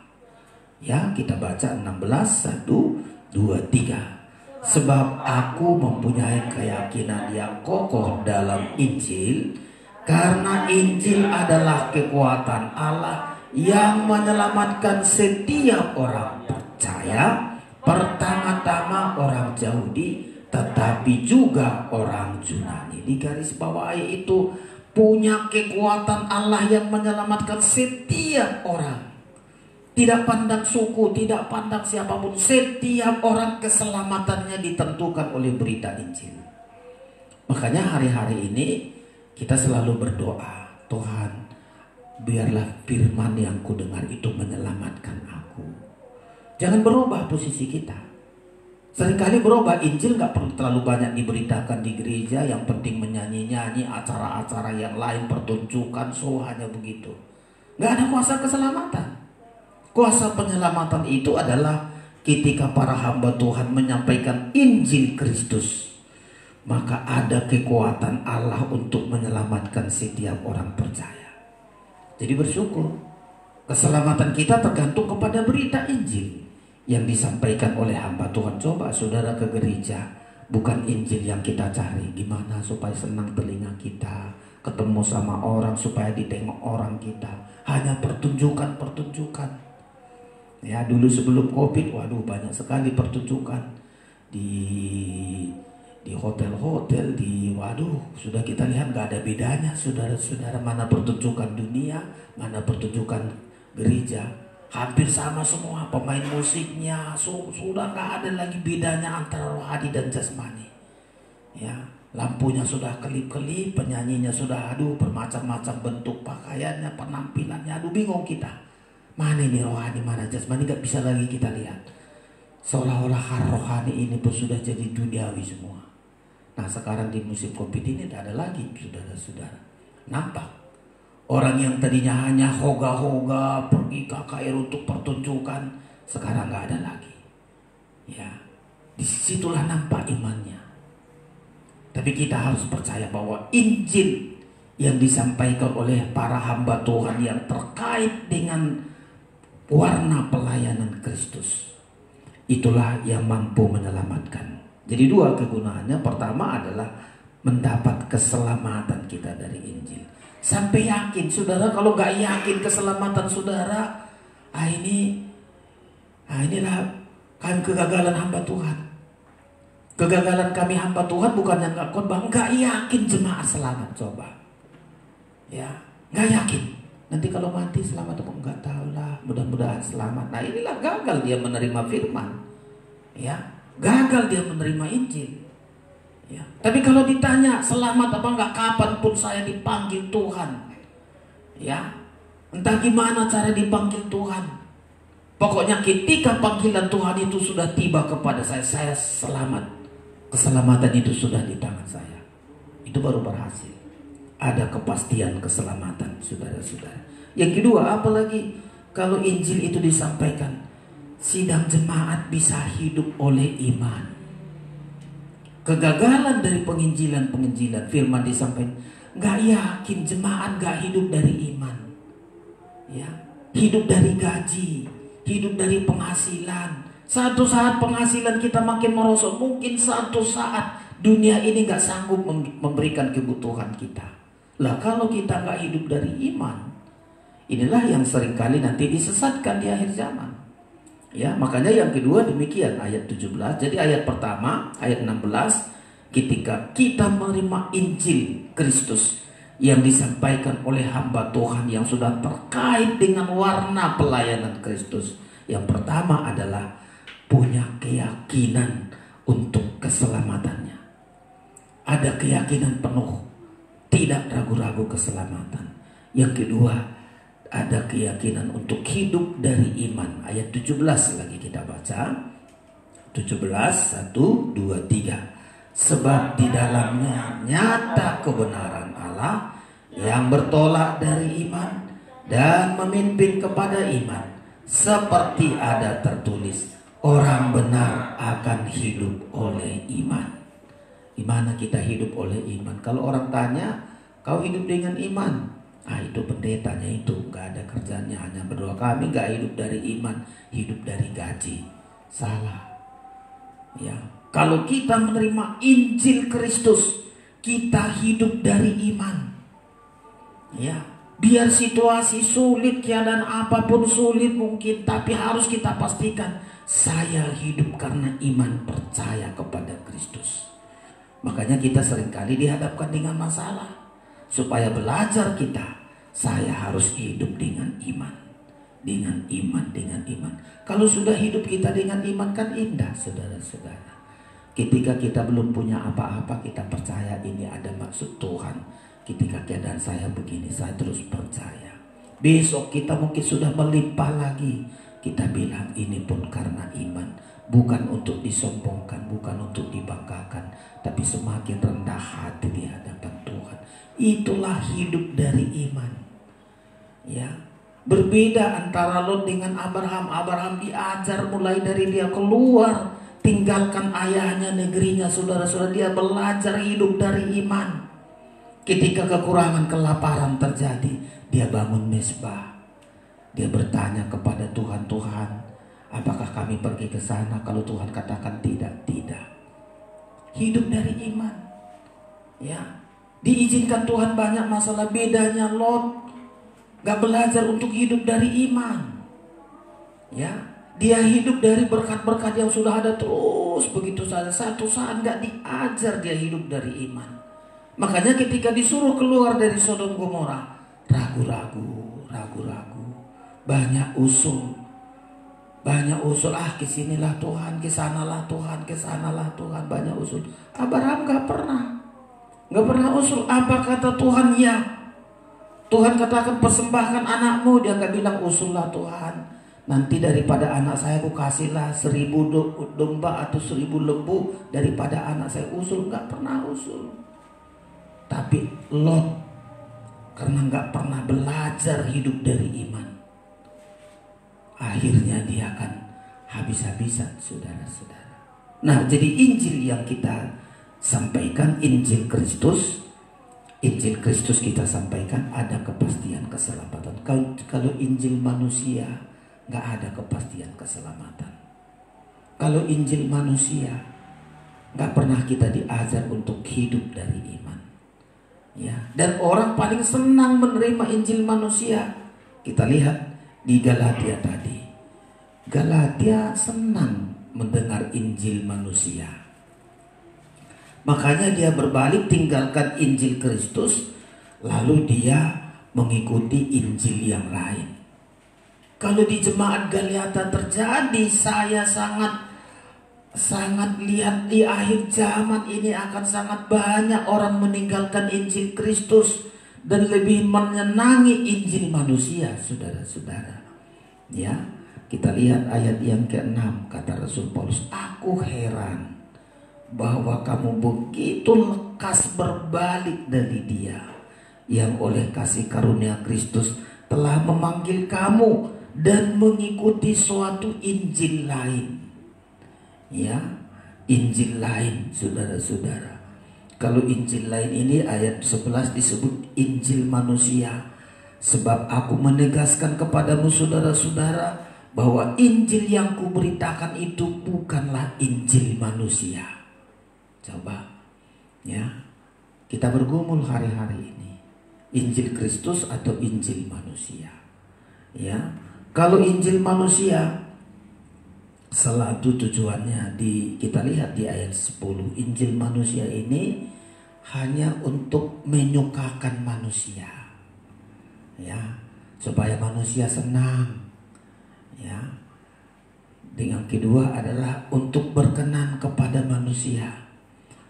S3: Ya, kita baca 16, 1, 2, 3. Sebab aku mempunyai keyakinan yang kokoh dalam Injil, karena Injil adalah kekuatan Allah yang menyelamatkan setiap orang percaya, pertama-tama orang Yahudi, tetapi juga orang Yunani. Di garis bawahi itu, punya kekuatan Allah yang menyelamatkan setiap orang. Tidak pandang suku, tidak pandang siapapun, setiap orang keselamatannya ditentukan oleh berita Injil. Makanya hari-hari ini kita selalu berdoa, Tuhan, biarlah firman yang kudengar itu menyelamatkan aku. Jangan berubah posisi kita. Seringkali berubah, Injil gak perlu terlalu banyak diberitakan di gereja. Yang penting menyanyi-nyanyi, acara-acara yang lain, pertunjukan, hanya begitu. Gak ada kuasa keselamatan. Kuasa penyelamatan itu adalah ketika para hamba Tuhan menyampaikan Injil Kristus, maka ada kekuatan Allah untuk menyelamatkan setiap orang percaya. Jadi bersyukur. Keselamatan kita tergantung kepada berita Injil yang disampaikan oleh hamba Tuhan. Coba saudara ke gereja, bukan Injil yang kita cari. Gimana supaya senang telinga kita, ketemu sama orang, supaya ditengok orang kita. Hanya pertunjukan-pertunjukan. Ya, dulu sebelum COVID, waduh banyak sekali pertunjukan di hotel-hotel, waduh sudah kita lihat gak ada bedanya, saudara-saudara. Mana pertunjukan dunia, mana pertunjukan gereja, hampir sama semua. Pemain musiknya sudah gak ada lagi bedanya antara rohani dan jasmani. Ya, lampunya sudah kelip-kelip, penyanyinya sudah bermacam-macam bentuk pakaiannya, penampilannya, bingung kita. Mana ini rohani, mana jasmani, gak bisa lagi kita lihat. Seolah-olah rohani ini pun sudah jadi duniawi semua. Nah sekarang di musim COVID ini tidak ada lagi, saudara-saudara. Nampak orang yang tadinya hanya hoga-hoga pergi ke KKR untuk pertunjukan, sekarang gak ada lagi. Ya, disitulah nampak imannya. Tapi kita harus percaya bahwa Injil yang disampaikan oleh para hamba Tuhan yang terkait dengan warna pelayanan Kristus, itulah yang mampu menyelamatkan. Jadi dua kegunaannya. Pertama adalah mendapat keselamatan kita dari Injil. Sampai yakin, saudara. Kalau gak yakin keselamatan saudara, inilah kami kegagalan hamba Tuhan. Kegagalan kami hamba Tuhan bukan yang gak khotbah, gak yakin jemaat selamat. Coba ya, gak yakin. Nanti kalau mati selamat atau enggak, tahulah, mudah-mudahan selamat. Nah inilah gagal dia menerima firman. Ya, gagal dia menerima Injil. Ya. Tapi kalau ditanya selamat apa enggak, kapanpun saya dipanggil Tuhan. Ya, entah gimana cara dipanggil Tuhan. Pokoknya ketika panggilan Tuhan itu sudah tiba kepada saya selamat. Keselamatan itu sudah di tangan saya. Itu baru berhasil. Ada kepastian keselamatan, saudara-saudara. Yang kedua, apalagi kalau Injil itu disampaikan, sidang jemaat bisa hidup oleh iman. Kegagalan dari penginjilan firman disampaikan, gak yakin jemaat gak hidup dari iman. Ya, hidup dari gaji, hidup dari penghasilan. Satu saat penghasilan kita makin merosot, mungkin satu saat dunia ini gak sanggup memberikan kebutuhan kita. Lah kalau kita gak hidup dari iman, inilah yang seringkali nanti disesatkan di akhir zaman. Ya, makanya yang kedua demikian ayat 17. Jadi ayat pertama, ayat 16, ketika kita menerima Injil Kristus yang disampaikan oleh hamba Tuhan yang sudah terkait dengan warna pelayanan Kristus, yang pertama adalah punya keyakinan untuk keselamatannya. Ada keyakinan penuh, tidak ragu-ragu keselamatan. Yang kedua, ada keyakinan untuk hidup dari iman. Ayat 17 lagi kita baca. 17, 1, 2, 3. Sebab di dalamnya nyata kebenaran Allah yang bertolak dari iman dan memimpin kepada iman. Seperti ada tertulis, Orang benar akan hidup oleh iman. Gimana kita hidup oleh iman? Kalau orang tanya, kau hidup dengan iman? Itu pendetanya itu gak ada kerjanya, hanya berdoa. Kami gak hidup dari iman, hidup dari gaji. Salah. Ya, kalau kita menerima Injil Kristus, kita hidup dari iman. Ya, biar situasi sulit ya, dan apapun sulit mungkin, tapi harus kita pastikan saya hidup karena iman, percaya kepada Kristus. Makanya kita seringkali dihadapkan dengan masalah. Supaya belajar kita, saya harus hidup dengan iman. Dengan iman, dengan iman. Kalau sudah hidup kita dengan iman kan indah, saudara-saudara. Ketika kita belum punya apa-apa, kita percaya ini ada maksud Tuhan. Ketika keadaan saya begini, saya terus percaya. Besok kita mungkin sudah melimpah lagi. Kita bilang ini pun karena iman. Bukan untuk disombongkan, bukan untuk dibanggakan, tapi semakin rendah hati di hadapan Tuhan. Itulah hidup dari iman. Ya, berbeda antara Lot dengan Abraham. Abraham diajar mulai dari dia keluar, tinggalkan ayahnya, negerinya, saudara-saudara. Dia belajar hidup dari iman. Ketika kekurangan, kelaparan terjadi, dia bangun mezbah. Dia bertanya kepada Tuhan, Tuhan, apakah kami pergi ke sana? Kalau Tuhan katakan tidak, tidak. Hidup dari iman. Ya, diizinkan Tuhan banyak masalah. Bedanya Lot gak belajar untuk hidup dari iman. Ya, dia hidup dari berkat-berkat yang sudah ada terus begitu saja. Satu saat gak diajar dia hidup dari iman. Makanya ketika disuruh keluar dari Sodom Gomora, ragu-ragu. Banyak usul. Kesinilah Tuhan, kesanalah Tuhan, kesanalah Tuhan. Banyak usul. Abraham gak pernah usul. Apa kata Tuhan? Ya. Tuhan katakan persembahkan anakmu. Dia gak bilang usullah Tuhan. Nanti daripada anak saya aku kasihlah 1000 domba atau 1000 lembu daripada anak saya. Usul, gak pernah usul. Tapi Lot, karena gak pernah belajar hidup dari iman, akhirnya dia akan habis-habisan, saudara-saudara. Nah, jadi Injil yang kita sampaikan, Injil Kristus kita sampaikan, ada kepastian keselamatan. Kalau Injil manusia, nggak ada kepastian keselamatan. Kalau Injil manusia, nggak pernah kita diajar untuk hidup dari iman. Ya, dan orang paling senang menerima Injil manusia. Kita lihat di Galatia tadi. Galatia senang mendengar Injil manusia. Makanya dia berbalik, tinggalkan Injil Kristus, lalu dia mengikuti Injil yang lain. Kalau di jemaat Galatia terjadi, saya sangat lihat di akhir zaman ini akan sangat banyak orang meninggalkan Injil Kristus dan lebih menyenangi Injil manusia, saudara-saudara. Ya, kita lihat ayat yang ke-6, kata Rasul Paulus, aku heran bahwa kamu begitu lekas berbalik dari Dia yang oleh kasih karunia Kristus telah memanggil kamu dan mengikuti suatu Injil lain. Ya, Injil lain, saudara-saudara. Kalau Injil lain ini ayat 11 disebut Injil manusia. Sebab aku menegaskan kepadamu, saudara-saudara, bahwa Injil yang kuberitakan itu bukanlah Injil manusia. Coba, ya, kita bergumul hari-hari ini, Injil Kristus atau Injil manusia. Ya, kalau Injil manusia, selalu tujuannya kita lihat di ayat 10. Injil manusia ini hanya untuk menyukakan manusia. Ya, supaya manusia senang. Ya. Dengan kedua adalah untuk berkenan kepada manusia.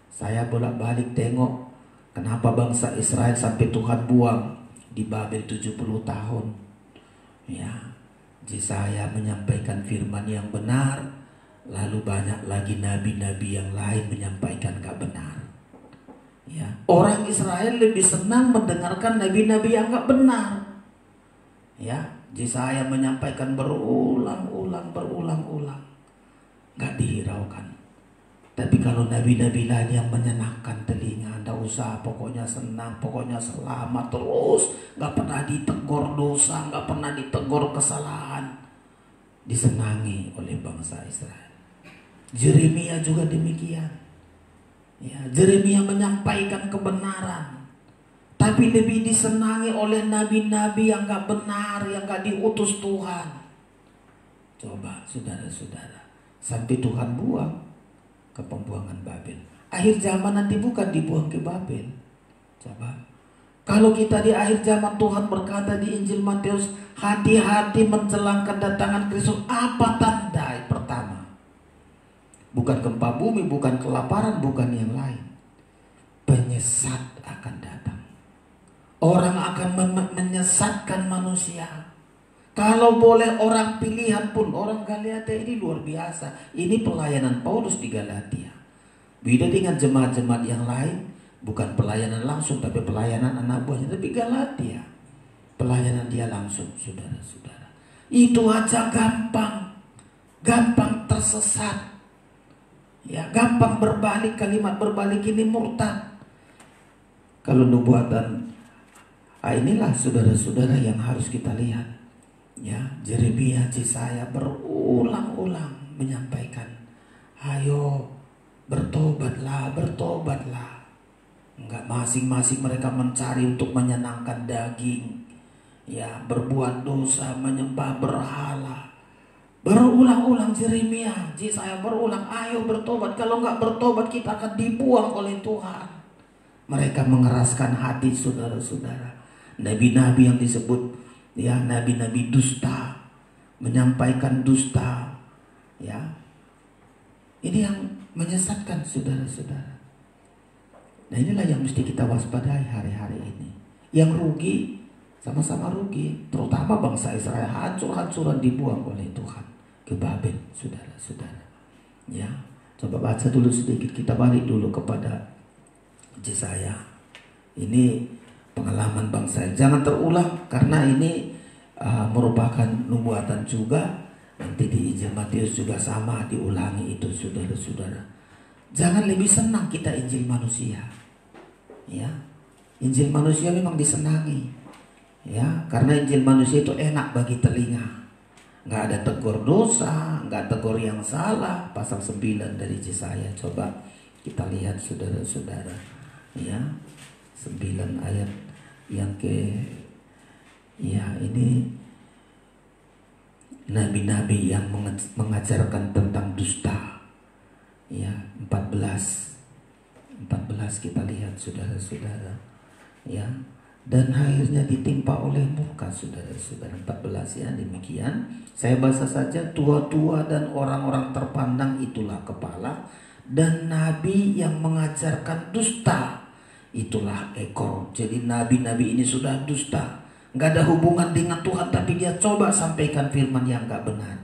S3: Saya bolak-balik tengok kenapa bangsa Israel sampai Tuhan buang di Babel 70 tahun. Ya. Yesaya menyampaikan firman yang benar, lalu banyak lagi nabi-nabi yang lain menyampaikan gak benar. Ya, orang Israel lebih senang mendengarkan nabi-nabi yang gak benar. Ya, Yesaya menyampaikan berulang-ulang. nggak dihiraukan. Tapi kalau nabi-nabi lain yang menyenangkan telinga, nggak usah, pokoknya senang, pokoknya selamat terus, nggak pernah ditegur dosa, nggak pernah ditegur kesalahan, disenangi oleh bangsa Israel. Yeremia juga demikian. Ya, Yeremia menyampaikan kebenaran, tapi lebih disenangi oleh nabi-nabi yang nggak benar, yang nggak diutus Tuhan. Coba saudara-saudara, sampai Tuhan buang ke pembuangan Babel. Akhir zaman nanti bukan dibuang ke Babel. Coba, kalau kita di akhir zaman, Tuhan berkata di Injil Matius, hati-hati menjelang kedatangan Kristus. Apa tanda pertama? Bukan gempa bumi, bukan kelaparan, bukan yang lain. Penyesat akan datang. Orang akan menyesatkan manusia. Kalau boleh orang pilihan pun, orang Galatia ini luar biasa. Ini pelayanan Paulus di Galatia. Beda dengan jemaat-jemaat yang lain, bukan pelayanan langsung, tapi pelayanan anak buahnya. Tapi Galatia, pelayanan dia langsung, saudara-saudara. Itu aja gampang tersesat. Ya, gampang berbalik, kalimat berbalik ini murtad. Kalau nubuatan, inilah saudara-saudara yang harus kita lihat. Ya, Yeremia, Yesaya berulang-ulang menyampaikan, ayo bertobatlah. Enggak, masing-masing mereka mencari untuk menyenangkan daging, ya, berbuat dosa, menyembah berhala. Berulang-ulang Yeremia, Yesaya berulang, ayo bertobat. Kalau enggak bertobat, kita akan dibuang oleh Tuhan. Mereka mengeraskan hati saudara-saudara. Nabi-nabi yang disebut, ya, nabi-nabi dusta, menyampaikan dusta, ya, ini yang menyesatkan saudara-saudara. Nah, inilah yang mesti kita waspadai hari-hari ini. Yang rugi sama-sama rugi, terutama bangsa Israel hancur-hancuran dibuang oleh Tuhan ke Babel, saudara-saudara. Ya, coba baca dulu sedikit, kita balik dulu kepada Yesaya. Ini pengalaman bangsa. Jangan terulang, karena ini merupakan nubuatan juga. Nanti di Injil Matius juga sama, diulangi itu saudara-saudara. Jangan lebih senang kita Injil manusia. Ya, Injil manusia memang disenangi. Ya, karena Injil manusia itu enak bagi telinga. Nggak ada tegur dosa, nggak tegur yang salah. Pasal 9 dari Yesaya. Coba kita lihat saudara-saudara. Ya, 9 ayat yang ya, ini nabi-nabi yang mengajarkan tentang dusta. Ya, 14 kita lihat saudara-saudara. Ya, dan akhirnya ditimpa oleh murka saudara-saudara. 14 ya, demikian. Saya baca saja, tua-tua dan orang-orang terpandang itulah kepala, dan nabi yang mengajarkan dusta itulah ekor. Jadi nabi-nabi ini sudah dusta, nggak ada hubungan dengan Tuhan, tapi dia coba sampaikan firman yang nggak benar.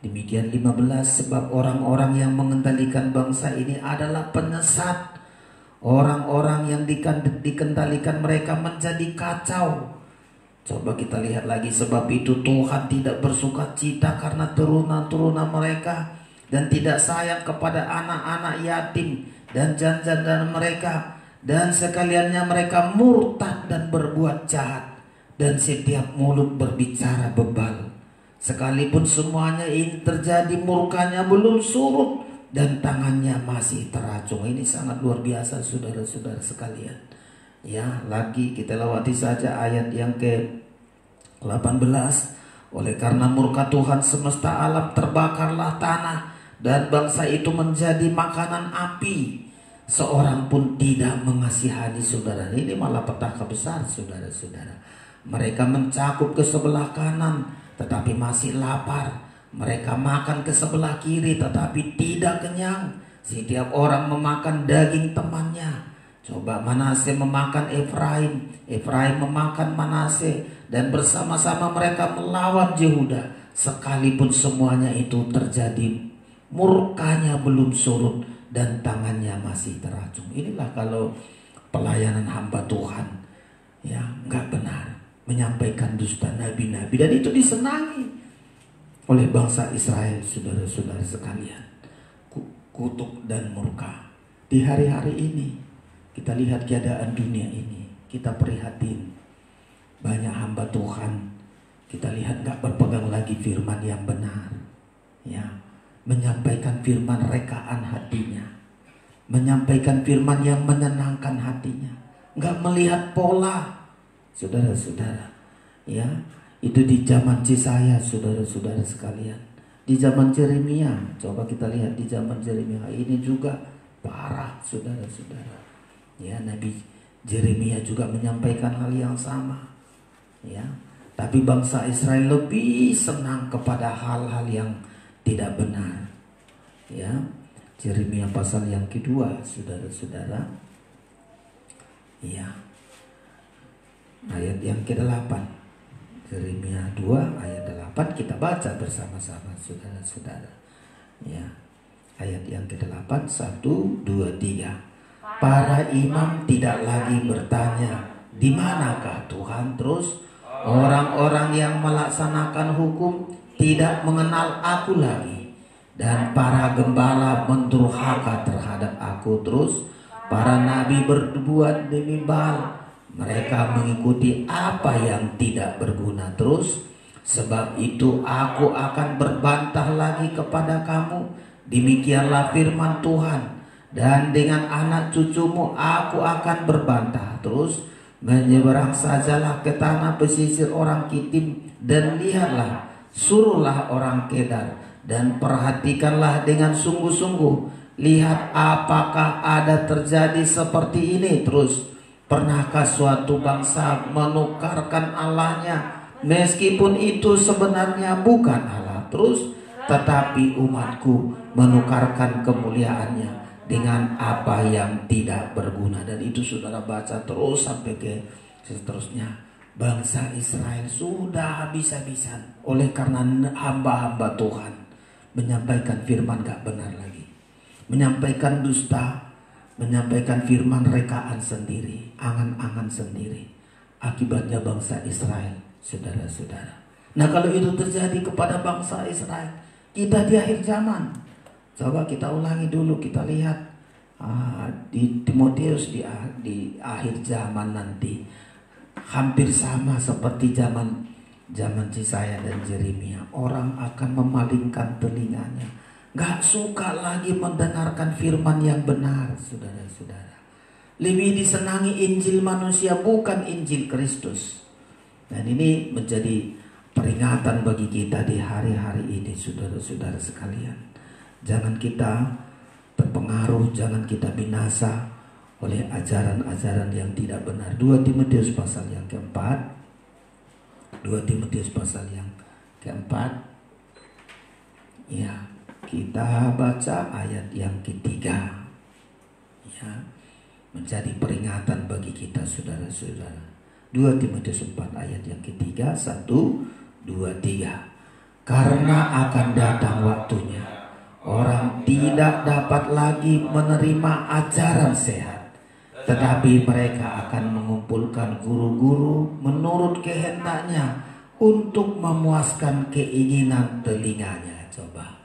S3: Demikian 15, sebab orang-orang yang mengendalikan bangsa ini adalah penyesat. Orang-orang yang dikendalikan mereka menjadi kacau. Coba kita lihat lagi, sebab itu Tuhan tidak bersuka cita karena turunan-turunan mereka, dan tidak sayang kepada anak-anak yatim dan janda-janda mereka. Dan sekaliannya mereka murtad dan berbuat jahat, dan setiap mulut berbicara bebal. Sekalipun semuanya ini terjadi, murkanya belum surut dan tangannya masih teracung. Ini sangat luar biasa saudara-saudara sekalian. Ya, lagi kita lewati saja ayat yang ke-18. Oleh karena murka Tuhan semesta alam, terbakarlah tanah, dan bangsa itu menjadi makanan api. Seorang pun tidak mengasihani saudara. Ini malah petaka besar saudara-saudara. Mereka mencakup ke sebelah kanan, tetapi masih lapar. Mereka makan ke sebelah kiri, tetapi tidak kenyang. Setiap orang memakan daging temannya. Coba, Manase memakan Efraim, Efraim memakan Manase, dan bersama-sama mereka melawan Yehuda. Sekalipun semuanya itu terjadi, murkanya belum surut dan tangannya masih teracung. Inilah kalau pelayanan hamba Tuhan, ya, nggak benar, menyampaikan dusta nabi-nabi, dan itu disenangi oleh bangsa Israel saudara-saudara sekalian. kutuk dan murka. Di hari-hari ini kita lihat keadaan dunia ini, kita prihatin. Banyak hamba Tuhan kita lihat gak berpegang lagi firman yang benar, ya, menyampaikan firman rekaan hatinya, menyampaikan firman yang menyenangkan hatinya, gak melihat pola. Saudara-saudara, ya, itu di zaman Yesaya, saudara-saudara sekalian. Di zaman Yeremia, coba kita lihat di zaman Yeremia ini juga parah, saudara-saudara. Ya, Nabi Yeremia juga menyampaikan hal yang sama. Ya, tapi bangsa Israel lebih senang kepada hal-hal yang tidak benar. Ya, Yeremia pasal yang kedua, saudara-saudara. Ya, ayat yang ke-8. Yeremia 2 ayat 8 kita baca bersama-sama, saudara-saudara. Ya, ayat yang ke-8, 1, 2, 3. Para imam tidak lagi bertanya, di manakah Tuhan? Terus orang-orang yang melaksanakan hukum tidak mengenal aku lagi, dan para gembala mendurhaka terhadap aku. Terus para nabi berbuat demi Baal, mereka mengikuti apa yang tidak berguna. Terus sebab itu aku akan berbantah lagi kepada kamu, demikianlah firman Tuhan, dan dengan anak cucumu aku akan berbantah. Terus menyeberang sajalah ke tanah pesisir orang Kitim, dan lihatlah, suruhlah orang Kedar, dan perhatikanlah dengan sungguh-sungguh, lihat apakah ada terjadi seperti ini. Terus pernahkah suatu bangsa menukarkan Allahnya, meskipun itu sebenarnya bukan Allah? Terus tetapi umatku menukarkan kemuliaannya dengan apa yang tidak berguna. Dan itu saudara baca terus sampai ke seterusnya. Bangsa Israel sudah habis-habisan oleh karena hamba-hamba Tuhan menyampaikan firman gak benar lagi, menyampaikan dusta, menyampaikan firman rekaan sendiri, angan-angan sendiri. Akibatnya bangsa Israel, saudara-saudara. Nah, kalau itu terjadi kepada bangsa Israel, kita di akhir zaman, coba kita ulangi dulu, kita lihat di Timotius di akhir zaman nanti hampir sama seperti zaman Yesaya dan Yeremia. Orang akan memalingkan telinganya, gak suka lagi mendengarkan firman yang benar, saudara-saudara. Lebih disenangi Injil manusia, bukan Injil Kristus. Dan ini menjadi peringatan bagi kita di hari-hari ini, saudara-saudara sekalian. Jangan kita terpengaruh, jangan kita binasa oleh ajaran-ajaran yang tidak benar. 2 Timotius pasal yang keempat. 2 Timotius pasal yang keempat. Ya, kita baca ayat yang ketiga. Ya, menjadi peringatan bagi kita, saudara-saudara. 2 Timotius 4 ayat yang ketiga. 1, 2, 3. Karena akan datang waktunya, orang tidak dapat lagi menerima ajaran sehat, tetapi mereka akan mengumpulkan guru-guru menurut kehendaknya untuk memuaskan keinginan telinganya. Coba.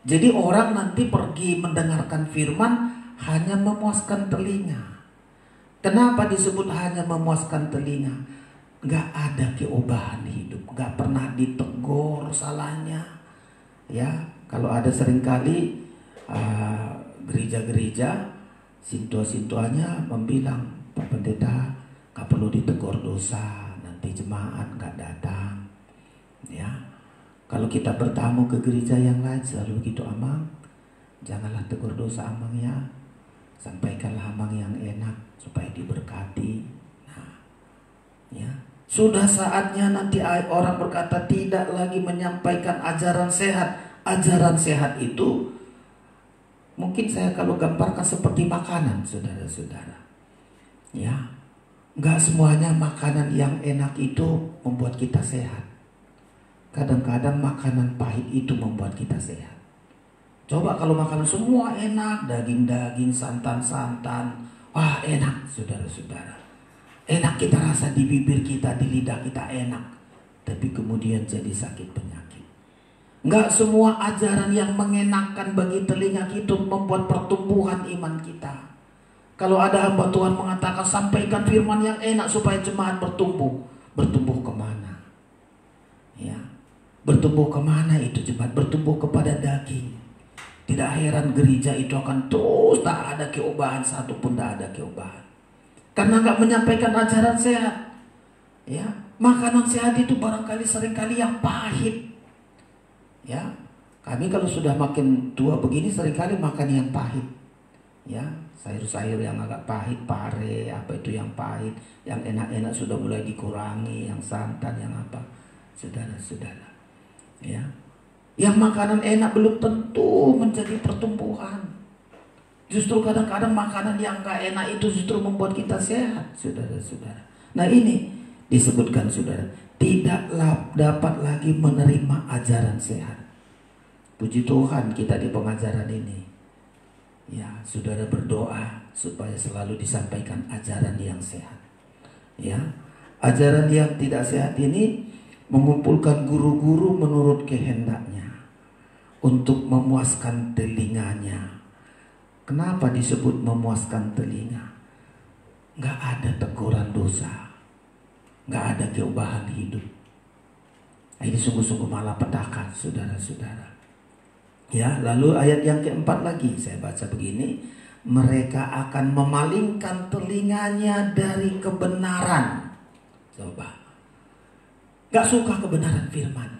S3: Jadi orang nanti pergi mendengarkan firman hanya memuaskan telinga. Kenapa disebut hanya memuaskan telinga? Gak ada keobahan hidup, gak pernah ditegur salahnya. Ya, kalau ada seringkali gereja-gereja sintua-sintuanya membilang, Pak Pendeta gak perlu ditegur dosa, nanti jemaat gak datang. Ya, kalau kita bertamu ke gereja yang lain selalu begitu, Amang, janganlah tegur dosa Amang ya, sampaikanlah Amang yang enak supaya diberkati. Nah, ya, sudah saatnya nanti orang berkata tidak lagi menyampaikan ajaran sehat. Ajaran sehat itu mungkin saya kalau gambarkan seperti makanan, saudara-saudara. Ya, nggak semuanya makanan yang enak itu membuat kita sehat. Kadang-kadang makanan pahit itu membuat kita sehat. Coba kalau makanan semua enak, daging-daging, santan-santan, wah enak, saudara-saudara. Enak kita rasa di bibir kita, di lidah kita enak, tapi kemudian jadi sakit penyakit. Nggak semua ajaran yang mengenakan bagi telinga kita membuat pertumbuhan iman kita. Kalau ada hamba Tuhan mengatakan sampaikan firman yang enak supaya jemaat bertumbuh. Bertumbuh kemana? Ya, bertumbuh kemana itu jemaat? Bertumbuh kepada daging. Tidak heran gereja itu akan terus tak ada keobahan, satupun tak ada keobahan. Karena nggak menyampaikan ajaran sehat. Ya, makanan sehat itu barangkali seringkali yang pahit. Ya, kami kalau sudah makin tua begini seringkali makan yang pahit. Ya, sayur-sayur yang agak pahit, pare, apa itu yang pahit, yang enak-enak sudah mulai dikurangi, yang santan, yang apa, saudara-saudara. Ya, yang makanan enak belum tentu menjadi pertumbuhan. Justru kadang-kadang makanan yang gak enak itu justru membuat kita sehat, saudara-saudara. Nah ini disebutkan saudara, tidak dapat lagi menerima ajaran sehat. Puji Tuhan kita di pengajaran ini. Ya, saudara berdoa supaya selalu disampaikan ajaran yang sehat. Ya, ajaran yang tidak sehat ini mengumpulkan guru-guru menurut kehendaknya untuk memuaskan telinganya. Kenapa disebut memuaskan telinga? Nggak ada teguran dosa, nggak ada keobahan hidup. Ini sungguh-sungguh malapetaka, saudara-saudara. Ya, lalu ayat yang keempat lagi saya baca begini, mereka akan memalingkan telinganya dari kebenaran. Coba, gak suka kebenaran firman.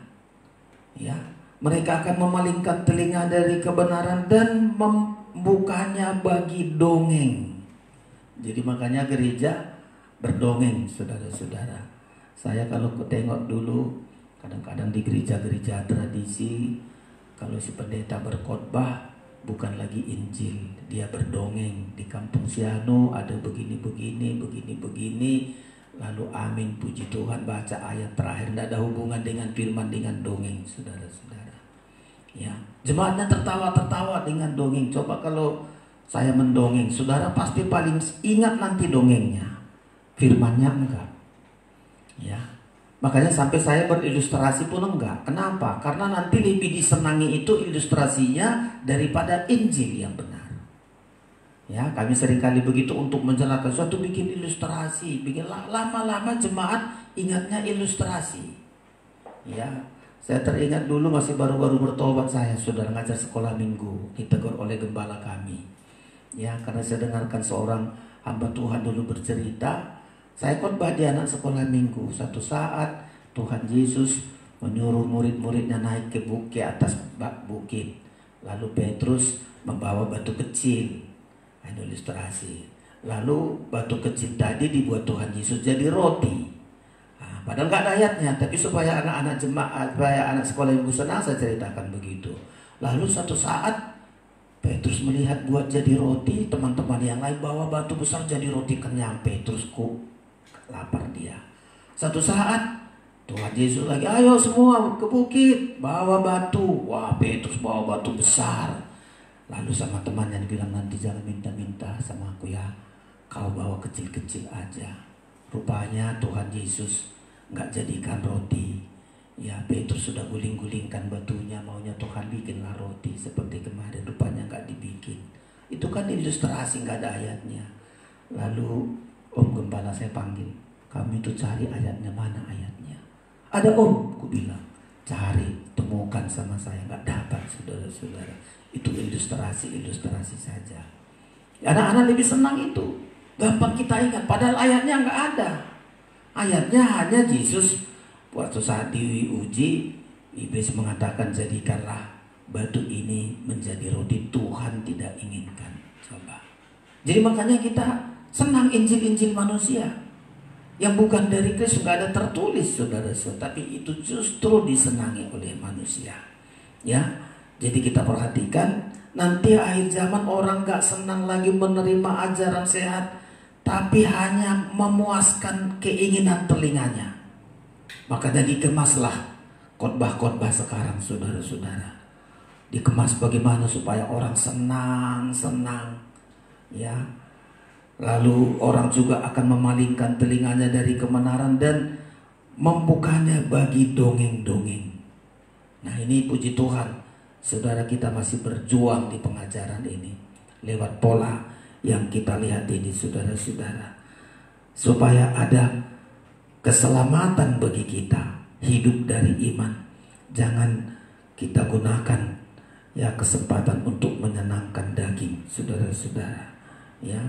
S3: Ya, mereka akan memalingkan telinga dari kebenaran dan membukanya bagi dongeng. Jadi makanya gereja berdongeng, saudara-saudara. Saya kalau tengok dulu, kadang-kadang di gereja-gereja tradisi, kalau si pendeta berkhotbah bukan lagi Injil, dia berdongeng. Di kampung Siano ada begini-begini, begini-begini, lalu amin, puji Tuhan, baca ayat terakhir. Tidak ada hubungan dengan firman, dengan dongeng, saudara-saudara. Ya, jemaatnya tertawa-tertawa dengan dongeng. Coba kalau saya mendongeng, saudara pasti paling ingat nanti dongengnya, firmannya enggak. Ya, makanya sampai saya berilustrasi pun enggak. Kenapa? Karena nanti lebih disenangi itu ilustrasinya daripada Injil yang benar. Ya, kami seringkali begitu untuk menjelaskan sesuatu, bikin ilustrasi, bikin lama-lama jemaat ingatnya ilustrasi. Ya, saya teringat dulu masih baru-baru bertobat saya, saudara ngajar sekolah minggu, ditegur oleh gembala kami. Ya, karena saya dengarkan seorang hamba Tuhan dulu bercerita, saya khotbah di anak sekolah minggu. Satu saat Tuhan Yesus menyuruh murid-muridnya naik ke atas bukit. Lalu Petrus membawa batu kecil. Ini ilustrasi. Lalu batu kecil tadi dibuat Tuhan Yesus jadi roti. Nah, padahal gak ada ayatnya, tapi supaya anak-anak jemaat, supaya anak sekolah minggu senang, saya ceritakan begitu. Lalu satu saat Petrus melihat buat jadi roti, teman-teman yang lain bawa batu besar jadi roti kenyang. Petrus lapar dia. Satu saat Tuhan Yesus lagi, ayo semua ke bukit, bawa batu. Wah, Petrus bawa batu besar. Lalu sama temannya bilang, nanti jangan minta-minta sama aku ya, kau bawa kecil-kecil aja. Rupanya Tuhan Yesus nggak jadikan roti. Ya, Petrus sudah guling-gulingkan batunya, maunya Tuhan bikinlah roti seperti kemarin. Rupanya nggak dibikin. Itu kan ilustrasi, nggak ada ayatnya. Lalu Om Gembala saya panggil, kami itu cari ayatnya, mana ayatnya? Ada Om, aku bilang, cari, temukan sama saya. Nggak dapat, saudara-saudara. Itu ilustrasi saja. Anak-anak lebih senang itu, gampang kita ingat. Padahal ayatnya nggak ada. Ayatnya hanya Yesus waktu saat diuji, iblis mengatakan jadikanlah batu ini menjadi roti. Tuhan tidak inginkan. Coba. Jadi makanya kita senang Injil-Injil manusia yang bukan dari Kristus, nggak ada tertulis, saudara-saudara, tapi itu justru disenangi oleh manusia. Ya, jadi kita perhatikan nanti akhir zaman orang nggak senang lagi menerima ajaran sehat, tapi hanya memuaskan keinginan telinganya. Makanya dikemaslah khotbah-khotbah sekarang, saudara-saudara. Dikemas bagaimana supaya orang senang-senang, ya. Lalu orang juga akan memalingkan telinganya dari kebenaran dan membukanya bagi dongeng-dongeng. Nah ini puji Tuhan, saudara, kita masih berjuang di pengajaran ini lewat pola yang kita lihat ini, saudara-saudara, supaya ada keselamatan bagi kita hidup dari iman. Jangan kita gunakan ya kesempatan untuk menyenangkan daging, saudara-saudara. Ya,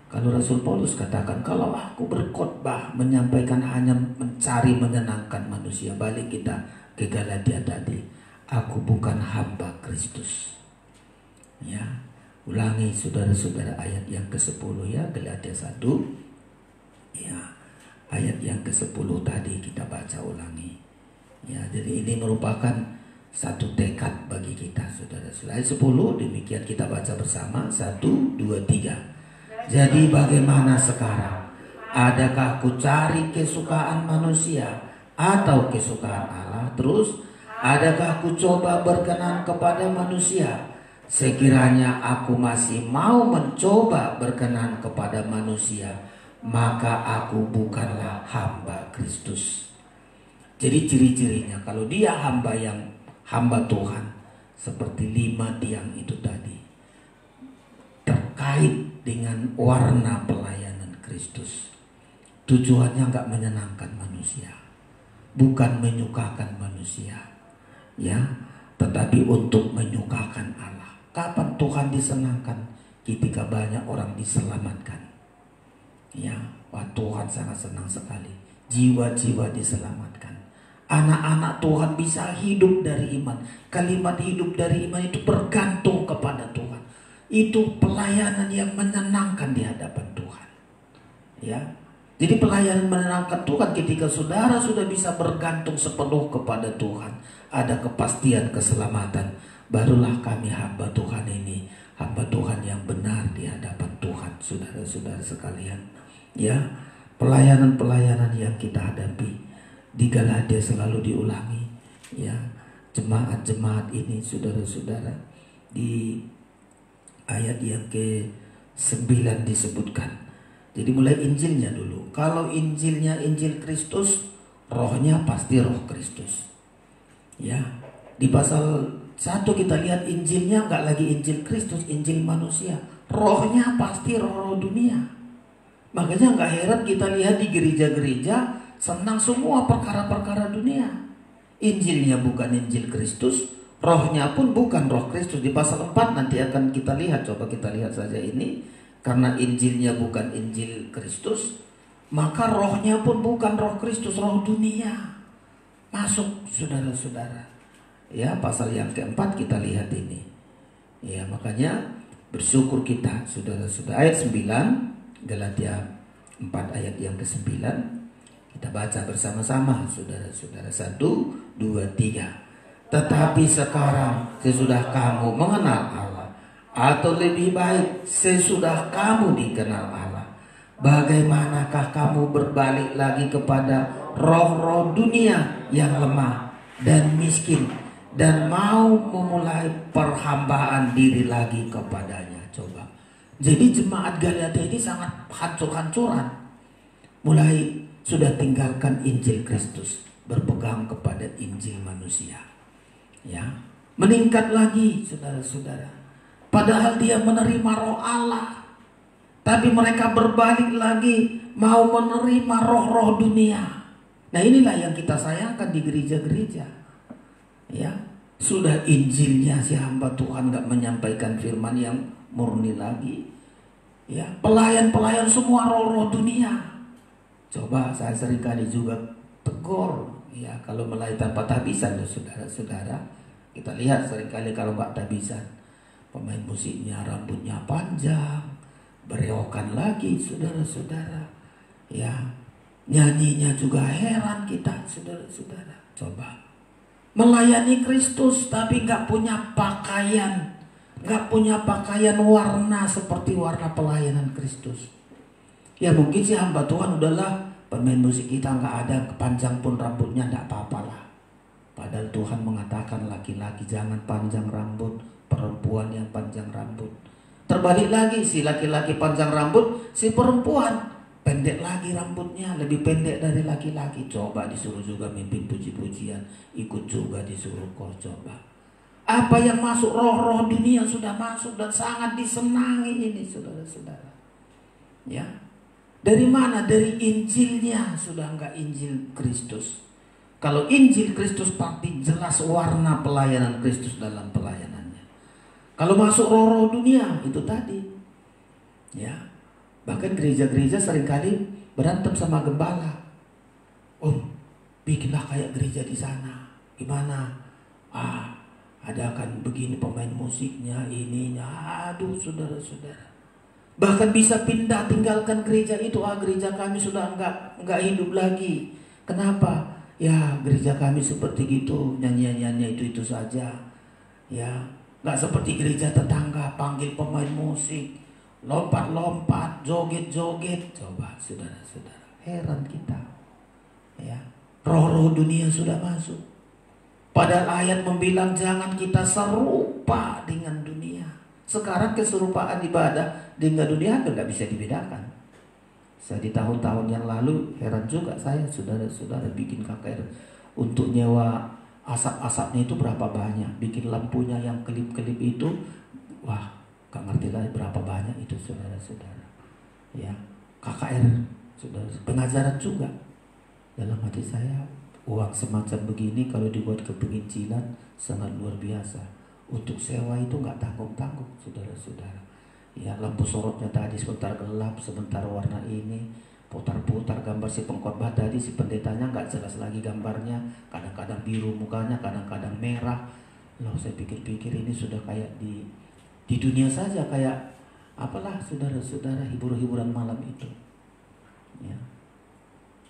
S3: kalau Rasul Paulus katakan, kalau aku berkhotbah menyampaikan hanya mencari menyenangkan manusia, balik kita ke Galatia tadi, aku bukan hamba Kristus. Ya, ulangi saudara-saudara ayat yang ke-10 ya, Galatia 1. Ya, ayat yang ke-10 tadi kita baca ulangi. Ya, jadi ini merupakan satu tekad bagi kita, saudara-saudara. Ayat 10 demikian kita baca bersama. 1, 2, 3. Jadi bagaimana sekarang? Adakah ku cari kesukaan manusia atau kesukaan Allah? Terus, adakah ku coba berkenan kepada manusia? Sekiranya aku masih mau mencoba berkenan kepada manusia, maka aku bukanlah hamba Kristus. Jadi ciri-cirinya kalau dia hamba Tuhan, seperti 5 tiang itu tadi, terkait dengan warna pelayanan Kristus. Tujuannya nggak menyenangkan manusia, bukan menyukakan manusia, ya, tetapi untuk menyukakan Allah. Kapan Tuhan disenangkan? Ketika banyak orang diselamatkan. Ya, wah, Tuhan sangat senang sekali. Jiwa-jiwa diselamatkan. Anak-anak Tuhan bisa hidup dari iman. Kalimat hidup dari iman itu bergantung kepada Tuhan. Itu pelayanan yang menyenangkan di hadapan Tuhan. Ya, jadi pelayanan menyenangkan Tuhan ketika saudara sudah bisa bergantung sepenuh kepada Tuhan, ada kepastian keselamatan. Barulah kami hamba Tuhan ini, hamba Tuhan yang benar di hadapan Tuhan, saudara-saudara sekalian. Ya, pelayanan-pelayanan yang kita hadapi di Galatia selalu diulangi. Ya, jemaat-jemaat ini, saudara-saudara, di ayat yang ke-9 disebutkan. Jadi mulai Injilnya dulu. Kalau Injilnya Injil Kristus, rohnya pasti roh Kristus. Ya, di pasal 1 kita lihat Injilnya nggak lagi Injil Kristus, Injil manusia. Rohnya pasti roh-roh dunia. Makanya nggak heran kita lihat di gereja-gereja senang semua perkara-perkara dunia. Injilnya bukan Injil Kristus, rohnya pun bukan roh Kristus. Di pasal 4 nanti akan kita lihat, coba kita lihat saja ini. Karena Injilnya bukan Injil Kristus, maka rohnya pun bukan roh Kristus, roh dunia. Masuk, saudara-saudara. Ya, pasal yang keempat kita lihat ini. Ya, makanya bersyukur kita, saudara-saudara. Ayat 9, Galatia 4 ayat yang ke-9. Kita baca bersama-sama, saudara-saudara. 1, 2, 3. Tetapi sekarang sesudah kamu mengenal Allah, atau lebih baik sesudah kamu dikenal Allah, bagaimanakah kamu berbalik lagi kepada roh-roh dunia yang lemah dan miskin, dan mau memulai perhambaan diri lagi kepadanya? Coba. Jadi jemaat Galatia ini sangat hancur-hancuran. Mulai sudah tinggalkan Injil Kristus, berpegang kepada Injil manusia. Ya, meningkat lagi, saudara-saudara. Padahal dia menerima roh Allah, tapi mereka berbalik lagi mau menerima roh-roh dunia. Nah, inilah yang kita sayangkan di gereja-gereja. Ya, sudah Injilnya si hamba Tuhan nggak menyampaikan firman yang murni lagi. Ya, pelayan-pelayan semua roh-roh dunia. Coba saya seringkali juga tegur. Ya, kalau melayani tanpa tahbisan, saudara-saudara, kita lihat seringkali kalau nggak tahbisan, pemain musiknya rambutnya panjang, berewokan lagi, saudara-saudara. Ya, nyanyinya juga heran kita, saudara-saudara. Coba melayani Kristus tapi nggak punya pakaian, nggak punya pakaian warna seperti warna pelayanan Kristus. Ya mungkin sih hamba Tuhan udahlah, pemain musik kita nggak ada panjang pun rambutnya, nggak apa-apalah. Padahal Tuhan mengatakan laki-laki jangan panjang rambut, perempuan yang panjang rambut. Terbalik lagi, si laki-laki panjang rambut, si perempuan pendek lagi rambutnya, lebih pendek dari laki-laki. Coba disuruh juga mimpin puji-pujian, ikut juga disuruh coba. Apa yang masuk, roh-roh dunia sudah masuk dan sangat disenangi ini, saudara-saudara. Ya, dari mana? Dari Injilnya, sudah enggak Injil Kristus. Kalau Injil Kristus pasti jelas warna pelayanan Kristus dalam pelayanannya. Kalau masuk roh-roh dunia itu tadi, ya, bahkan gereja-gereja seringkali berantem sama gembala. Bikinlah kayak gereja di sana. Gimana? Ada kan begini pemain musiknya, ininya. Aduh, saudara-saudara. Bahkan bisa pindah, tinggalkan gereja itu. Gereja kami sudah enggak hidup lagi. Kenapa? Ya, gereja kami seperti gitu, nyanyian-nyanyian itu saja. Ya, enggak seperti gereja tetangga, panggil pemain musik, lompat-lompat, joget-joget. Coba, saudara-saudara, heran kita. Ya, roh-roh dunia sudah masuk. Padahal ayat membilang jangan kita serupa dengan dunia. Sekarang keserupaan ibadah dengan dunia nggak bisa dibedakan. Saya di tahun-tahun yang lalu heran juga saya, saudara-saudara, bikin KKR untuk nyewa asap-asapnya itu berapa banyak, bikin lampunya yang kelip-kelip itu, wah, gak ngerti lah berapa banyak itu, saudara-saudara. Ya, KKR, saudara, pengajaran juga. Dalam hati saya, uang semacam begini kalau dibuat kepingincilan sangat luar biasa. Untuk sewa itu nggak tanggung-tanggung, saudara-saudara. Ya, lampu sorotnya tadi sebentar gelap, sebentar warna ini, putar-putar gambar si pengkhotbah tadi, si pendetanya nggak jelas lagi gambarnya, kadang-kadang biru mukanya, kadang-kadang merah. Loh, saya pikir-pikir ini sudah kayak di dunia saja, kayak apalah, saudara-saudara, hiburan malam itu. Ya.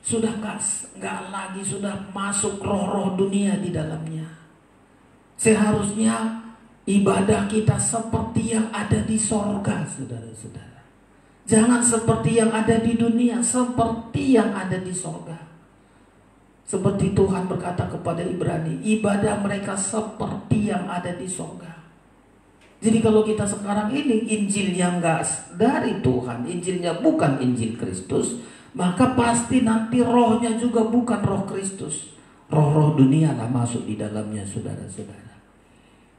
S3: Sudah nggak lagi, sudah masuk roh-roh dunia di dalamnya. Seharusnya ibadah kita seperti yang ada di sorga, saudara-saudara. Jangan seperti yang ada di dunia, seperti yang ada di sorga. Seperti Tuhan berkata kepada Ibrani, ibadah mereka seperti yang ada di sorga. Jadi kalau kita sekarang ini Injilnya enggak dari Tuhan, Injilnya bukan Injil Kristus, maka pasti nanti rohnya juga bukan roh Kristus. Roh-roh dunia lah masuk di dalamnya, saudara-saudara.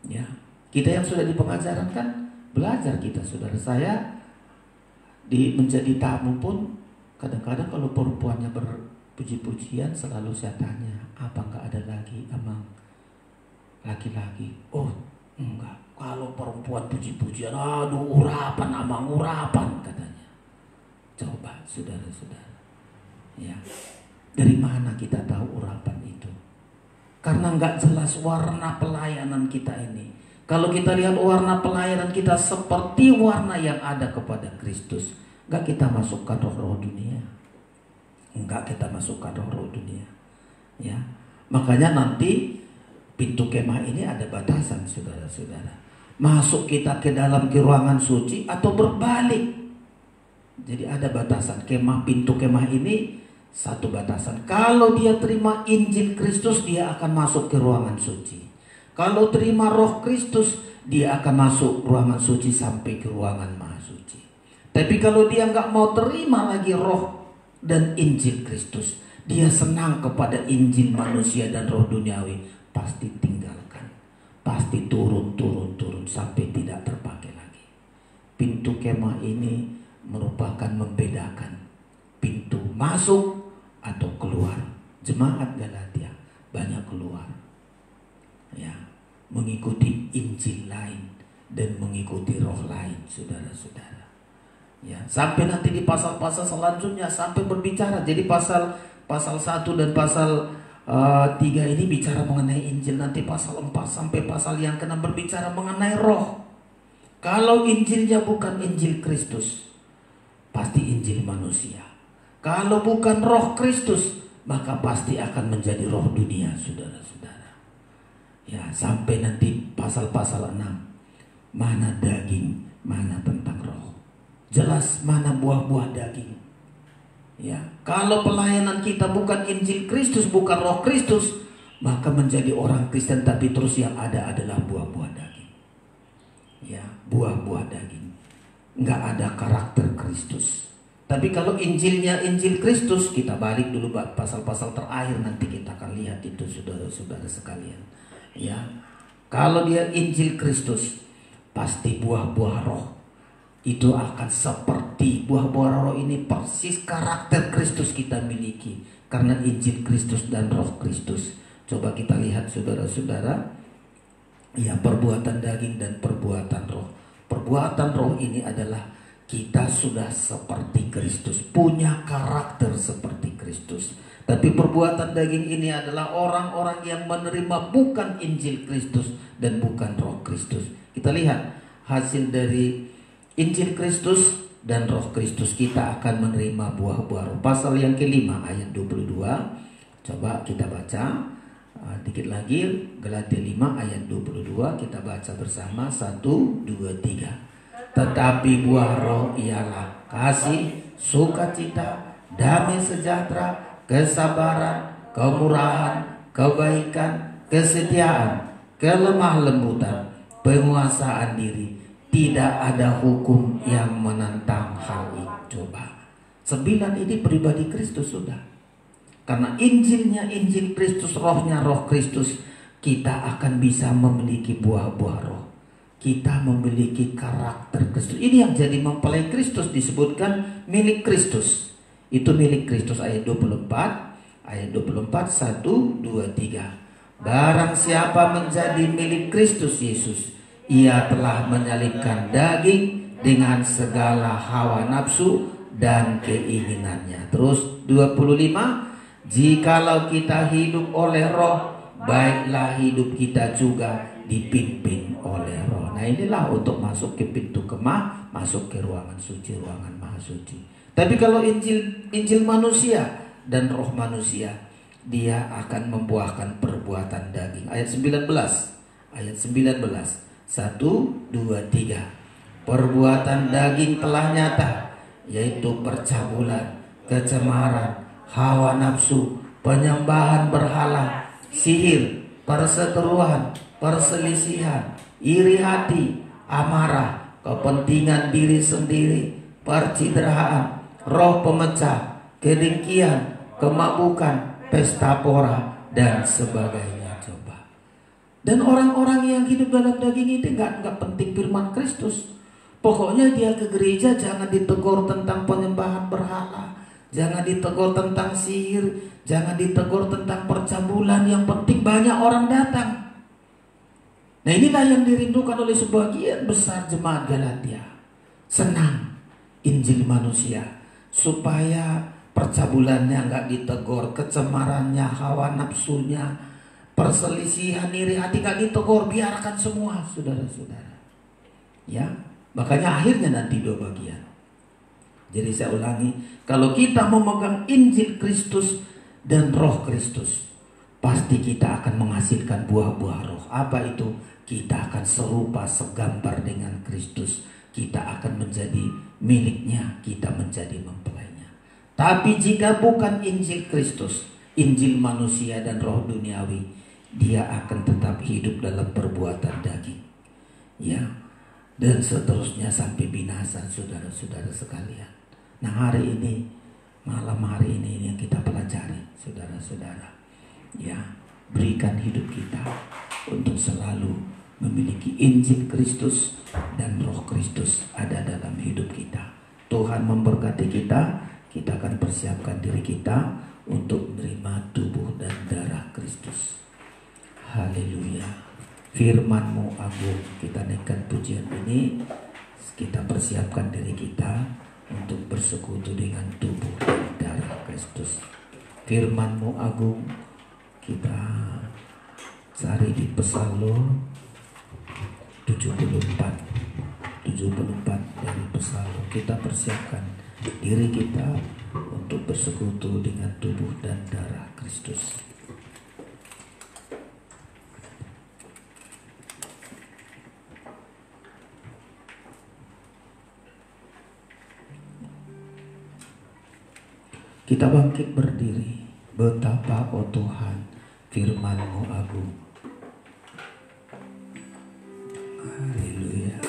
S3: Ya, kita yang sudah di pengajaran kan belajar kita, saudara. Saya menjadi tamu pun kadang-kadang kalau perempuannya berpuji-pujian selalu saya tanya, apa enggak ada lagi amang laki-laki? Oh, enggak. Kalau perempuan puji-pujian, aduh urapan amang, urapan katanya. Coba, saudara-saudara. Ya, dari mana kita tahu urapan itu? Karena nggak jelas warna pelayanan kita ini. Kalau kita lihat warna pelayanan kita seperti warna yang ada kepada Kristus, nggak kita masukkan roh-roh dunia. Nggak kita masukkan roh-roh dunia. Ya, makanya nanti pintu kemah ini ada batasan, saudara-saudara. Masuk kita ke dalam ruangan suci atau berbalik. Jadi ada batasan. Pintu kemah ini satu batasan. Kalau dia terima Injil Kristus, dia akan masuk ke ruangan suci. Kalau terima roh Kristus, dia akan masuk ruangan suci sampai ke ruangan maha suci. Tapi kalau dia nggak mau terima lagi roh dan Injil Kristus, dia senang kepada Injil manusia dan roh duniawi, pasti tinggalkan. Pasti turun sampai tidak terpakai lagi. Pintu kemah ini merupakan membedakan pintu masuk atau keluar. Jemaat Galatia banyak keluar, ya, mengikuti Injil lain dan mengikuti roh lain, saudara-saudara. Ya, sampai nanti di pasal-pasal selanjutnya sampai berbicara. Jadi pasal 1 dan pasal 3 ini bicara mengenai Injil. Nanti pasal 4 sampai pasal yang ke-6 berbicara mengenai roh. Kalau Injilnya bukan Injil Kristus, pasti Injil manusia. Kalau bukan roh Kristus, maka pasti akan menjadi roh dunia, saudara-saudara. Ya, sampai nanti pasal-pasal 6, mana daging, mana tentang roh. Jelas mana buah-buah daging. Ya, kalau pelayanan kita bukan Injil Kristus, bukan roh Kristus, maka menjadi orang Kristen tapi terus yang ada adalah buah-buah daging. Ya, buah-buah daging. Nggak ada karakter Kristus. Tapi kalau Injilnya Injil Kristus, kita balik dulu pasal-pasal terakhir, nanti kita akan lihat itu saudara-saudara sekalian. Ya, kalau dia Injil Kristus, pasti buah-buah roh itu akan seperti buah-buah roh ini persis karakter Kristus kita miliki karena Injil Kristus dan Roh Kristus. Coba kita lihat saudara-saudara, ya, perbuatan daging dan perbuatan roh. Perbuatan roh ini adalah kita sudah seperti Kristus, punya karakter seperti Kristus. Tapi perbuatan daging ini adalah orang-orang yang menerima bukan Injil Kristus dan bukan Roh Kristus. Kita lihat hasil dari Injil Kristus dan Roh Kristus, kita akan menerima buah-buah roh. Pasal yang kelima ayat 22. Coba kita baca dikit lagi, Galatia 5 ayat 22. Kita baca bersama, 1, 2, 3. Tetapi buah roh ialah kasih, sukacita, damai sejahtera, kesabaran, kemurahan, kebaikan, kesetiaan, kelemah lembutan, penguasaan diri. Tidak ada hukum yang menentang hal itu. Coba 9 ini pribadi Kristus sudah. Karena Injilnya Injil Kristus, rohnya Roh Kristus, kita akan bisa memiliki buah-buah roh. Kita memiliki karakter Kristus. Ini yang jadi mempelai Kristus, disebutkan milik Kristus. Itu milik Kristus ayat 24. Ayat 24, 1, 2, 3. Barang siapa menjadi milik Kristus Yesus, ia telah menyalibkan daging dengan segala hawa nafsu dan keinginannya. Terus 25. Jikalau kita hidup oleh roh, baiklah hidup kita juga dipimpin oleh roh. Nah, inilah untuk masuk ke pintu kemah, masuk ke ruangan suci, ruangan maha suci. Tapi kalau Injil manusia dan roh manusia, dia akan membuahkan perbuatan daging. Ayat 19. Ayat 19. 1, 2, 3. Perbuatan daging telah nyata, yaitu percabulan, kecemaran, hawa nafsu, penyembahan berhala, sihir, perseteruan, perselisihan, iri hati, amarah, kepentingan diri sendiri, percideraan, roh pemecah, kedengkian, kemabukan, pesta pora, dan sebagainya. Coba. Dan orang-orang yang hidup dalam daging itu nggak penting firman Kristus. Pokoknya dia ke gereja jangan ditegur tentang penyembahan berhala, jangan ditegur tentang sihir, jangan ditegur tentang percabulan. Yang penting banyak orang datang. Nah, inilah yang dirindukan oleh sebagian besar jemaat Galatia. Senang Injil manusia, supaya percabulannya nggak ditegur, kecemarannya, hawa nafsunya, perselisihan, iri hati nggak ditegur, biarkan semua, saudara-saudara. Ya, makanya akhirnya nanti 2 bagian. Jadi saya ulangi, kalau kita memegang Injil Kristus dan Roh Kristus, pasti kita akan menghasilkan buah-buah roh. Apa itu? Kita akan serupa, segambar dengan Kristus. Kita akan menjadi miliknya, kita menjadi mempelainya. Tapi jika bukan Injil Kristus, Injil manusia dan roh duniawi, dia akan tetap hidup dalam perbuatan daging. Ya, dan seterusnya sampai binasa, saudara-saudara sekalian. Nah, hari ini, malam hari ini yang kita pelajari, saudara-saudara. Ya, berikan hidup kita untuk selalu memiliki Injil Kristus dan Roh Kristus ada dalam hidup kita. Tuhan memberkati kita. Kita akan persiapkan diri kita untuk menerima tubuh dan darah Kristus. Haleluya. Firman-Mu agung. Kita naikkan pujian ini. Kita persiapkan diri kita untuk bersekutu dengan tubuh dan darah Kristus. Firman-Mu agung. Kita cari di Psalm 74 dari Psalm. Kita persiapkan diri kita untuk bersekutu dengan tubuh dan darah Kristus. Kita bangkit berdiri. Betapa, oh Tuhan, firman-Mu agung. Haleluya.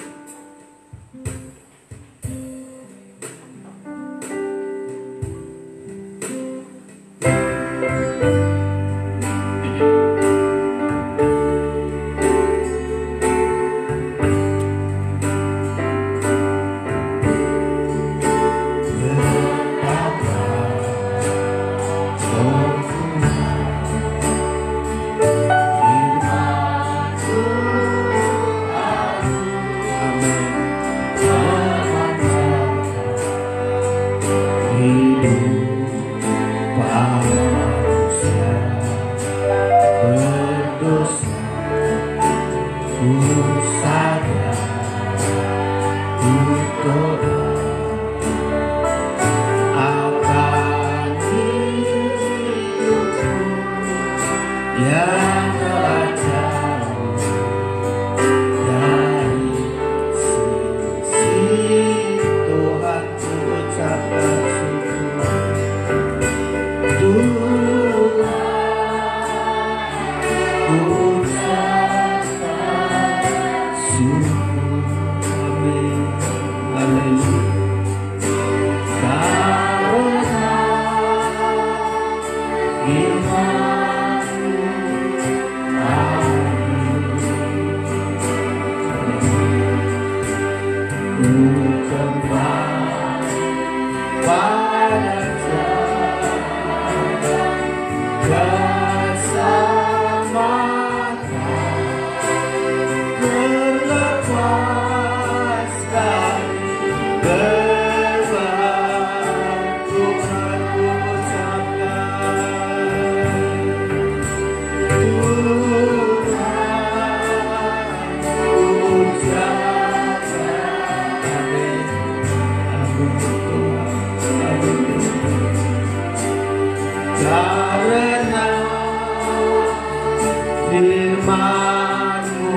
S3: firman-Mu.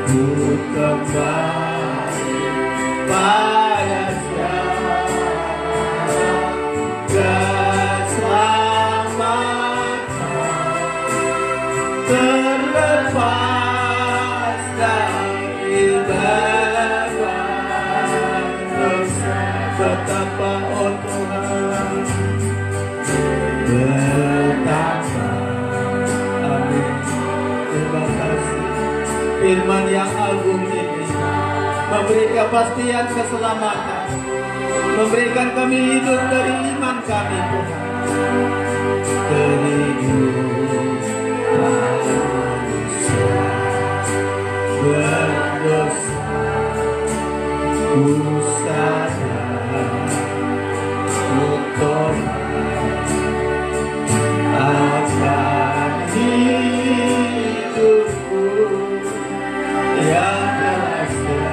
S3: Ku kembali pada keselamatan, terlepas dari beban dosa. Betapa, oh Tuhan, betapa. Amin. Terima kasih. Firman yang agung ini memberi kepastian keselamatan, memberikan kami hidup dari iman kami, Tuhan. Kehidupan manusia berdosa, ku sadar untuk akan hidupku yang terasa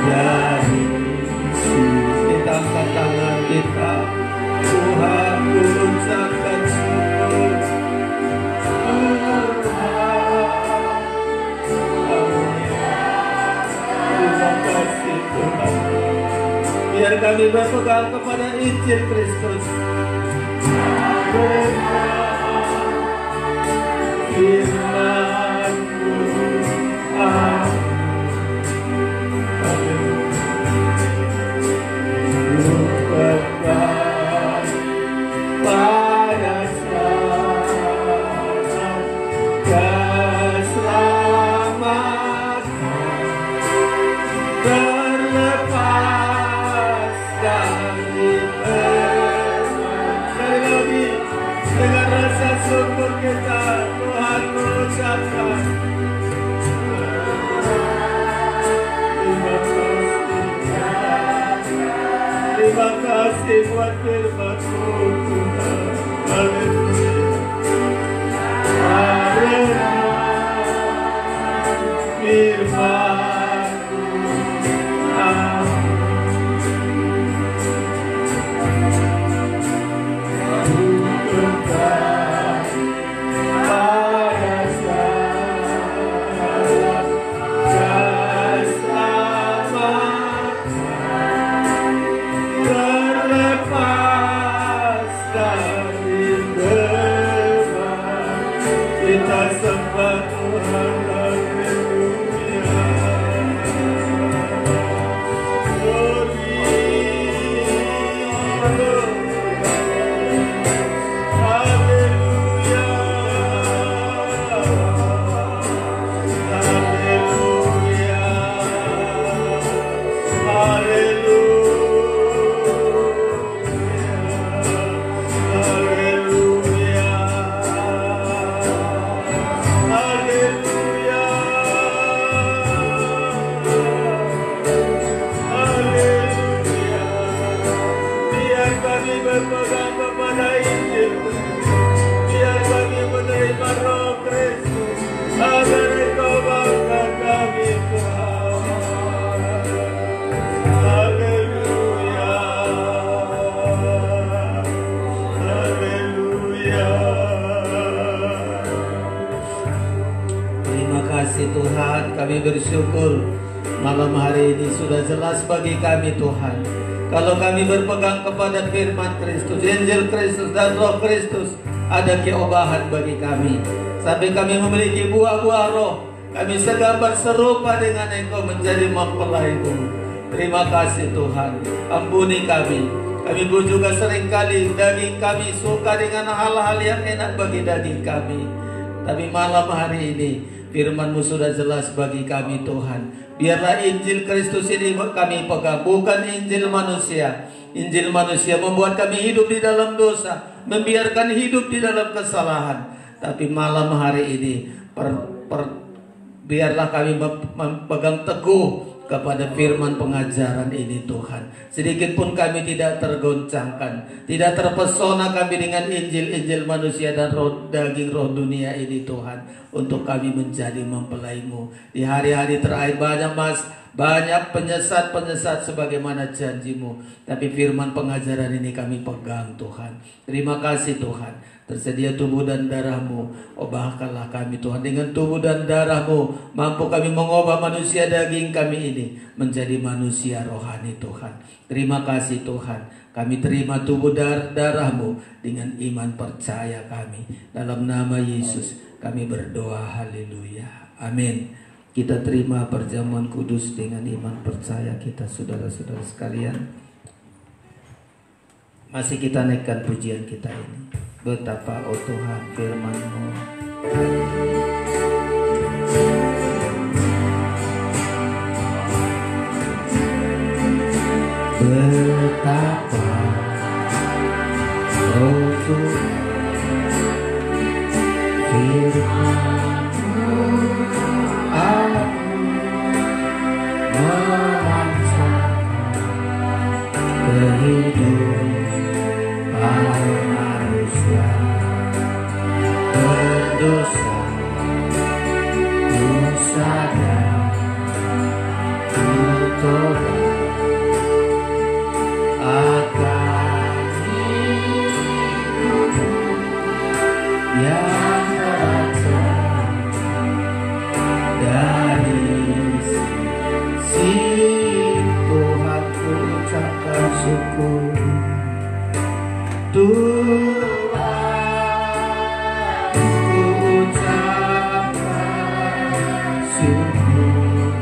S3: dari Yesus. Kita angkat tangan kita, Tuhan, ku ucapkan syukur. Terima kasih Tuhan. Biar kami berpegang kepada Injil Kristus. Firman-Mu, ku pegang pada syarat keselamatan, terlepas dari beban. Sekali lagi dengan rasa syukur kita, Tuhan mengucapkan terima kasih buat firman-Mu, Tuhan. Haleluya. Haleluya. Firman-Mu, ku kembali pada syarat keselamatan, terlepas dari beban. Kita sembah Tuhan. Haleluya. Glory. Haleluya. Haleluya. Haleluya. Haleluya. Haleluya. Biar kami berpegang kepada Injil, biar kami menerima Roh Kristus, agar Engkau banggakan kami, Tuhan. Haleluya. Haleluya. Terima kasih Tuhan, kami bersyukur malam hari ini sudah jelas bagi kami Tuhan. Kalau kami berpegang kepada firman Kristus, Injil Kristus dan Roh Kristus, ada keobahan bagi kami. Sampai kami memiliki buah-buah roh, kami segambar serupa dengan Engkau menjadi mempelai-Mu. Terima kasih Tuhan, ampuni kami. Kami pun juga seringkali daging kami suka dengan hal-hal yang enak bagi daging kami. Tapi malam hari ini firman-Mu sudah jelas bagi kami Tuhan. Biarlah Injil Kristus ini kami pegang, bukan Injil manusia. Injil manusia membuat kami hidup di dalam dosa, membiarkan hidup di dalam kesalahan. Tapi malam hari ini biarlah kami memegang teguh kepada firman pengajaran ini Tuhan. Sedikit pun kami tidak tergoncangkan, tidak terpesona kami dengan Injil manusia dan daging roh dunia ini Tuhan. Untuk kami menjadi mempelai-Mu di hari-hari terakhir, banyak Banyak penyesat-penyesat sebagaimana janji-Mu, tapi firman pengajaran ini kami pegang Tuhan. Terima kasih Tuhan. Tersedia tubuh dan darah-Mu. Ubahkanlah kami Tuhan. Dengan tubuh dan darah-Mu mampu kami mengubah manusia daging kami ini menjadi manusia rohani Tuhan. Terima kasih Tuhan. Kami terima tubuh darah-Mu dengan iman percaya kami. Dalam nama Yesus kami berdoa. Haleluya. Amin. Kita terima perjamuan kudus dengan iman percaya kita, saudara-saudara sekalian. Masih kita naikkan pujian kita ini. Betapa oh Tuhan firman-Mu. Betapa oh Tuhan firman-Mu, aku memancarkan kehidupan manusia berdosa. Ku sadar, ku tobat akan hidup yang berasal dari sisi Tuhan. Ku ucapkan syukur Tuhan, ku ucapkan syukur.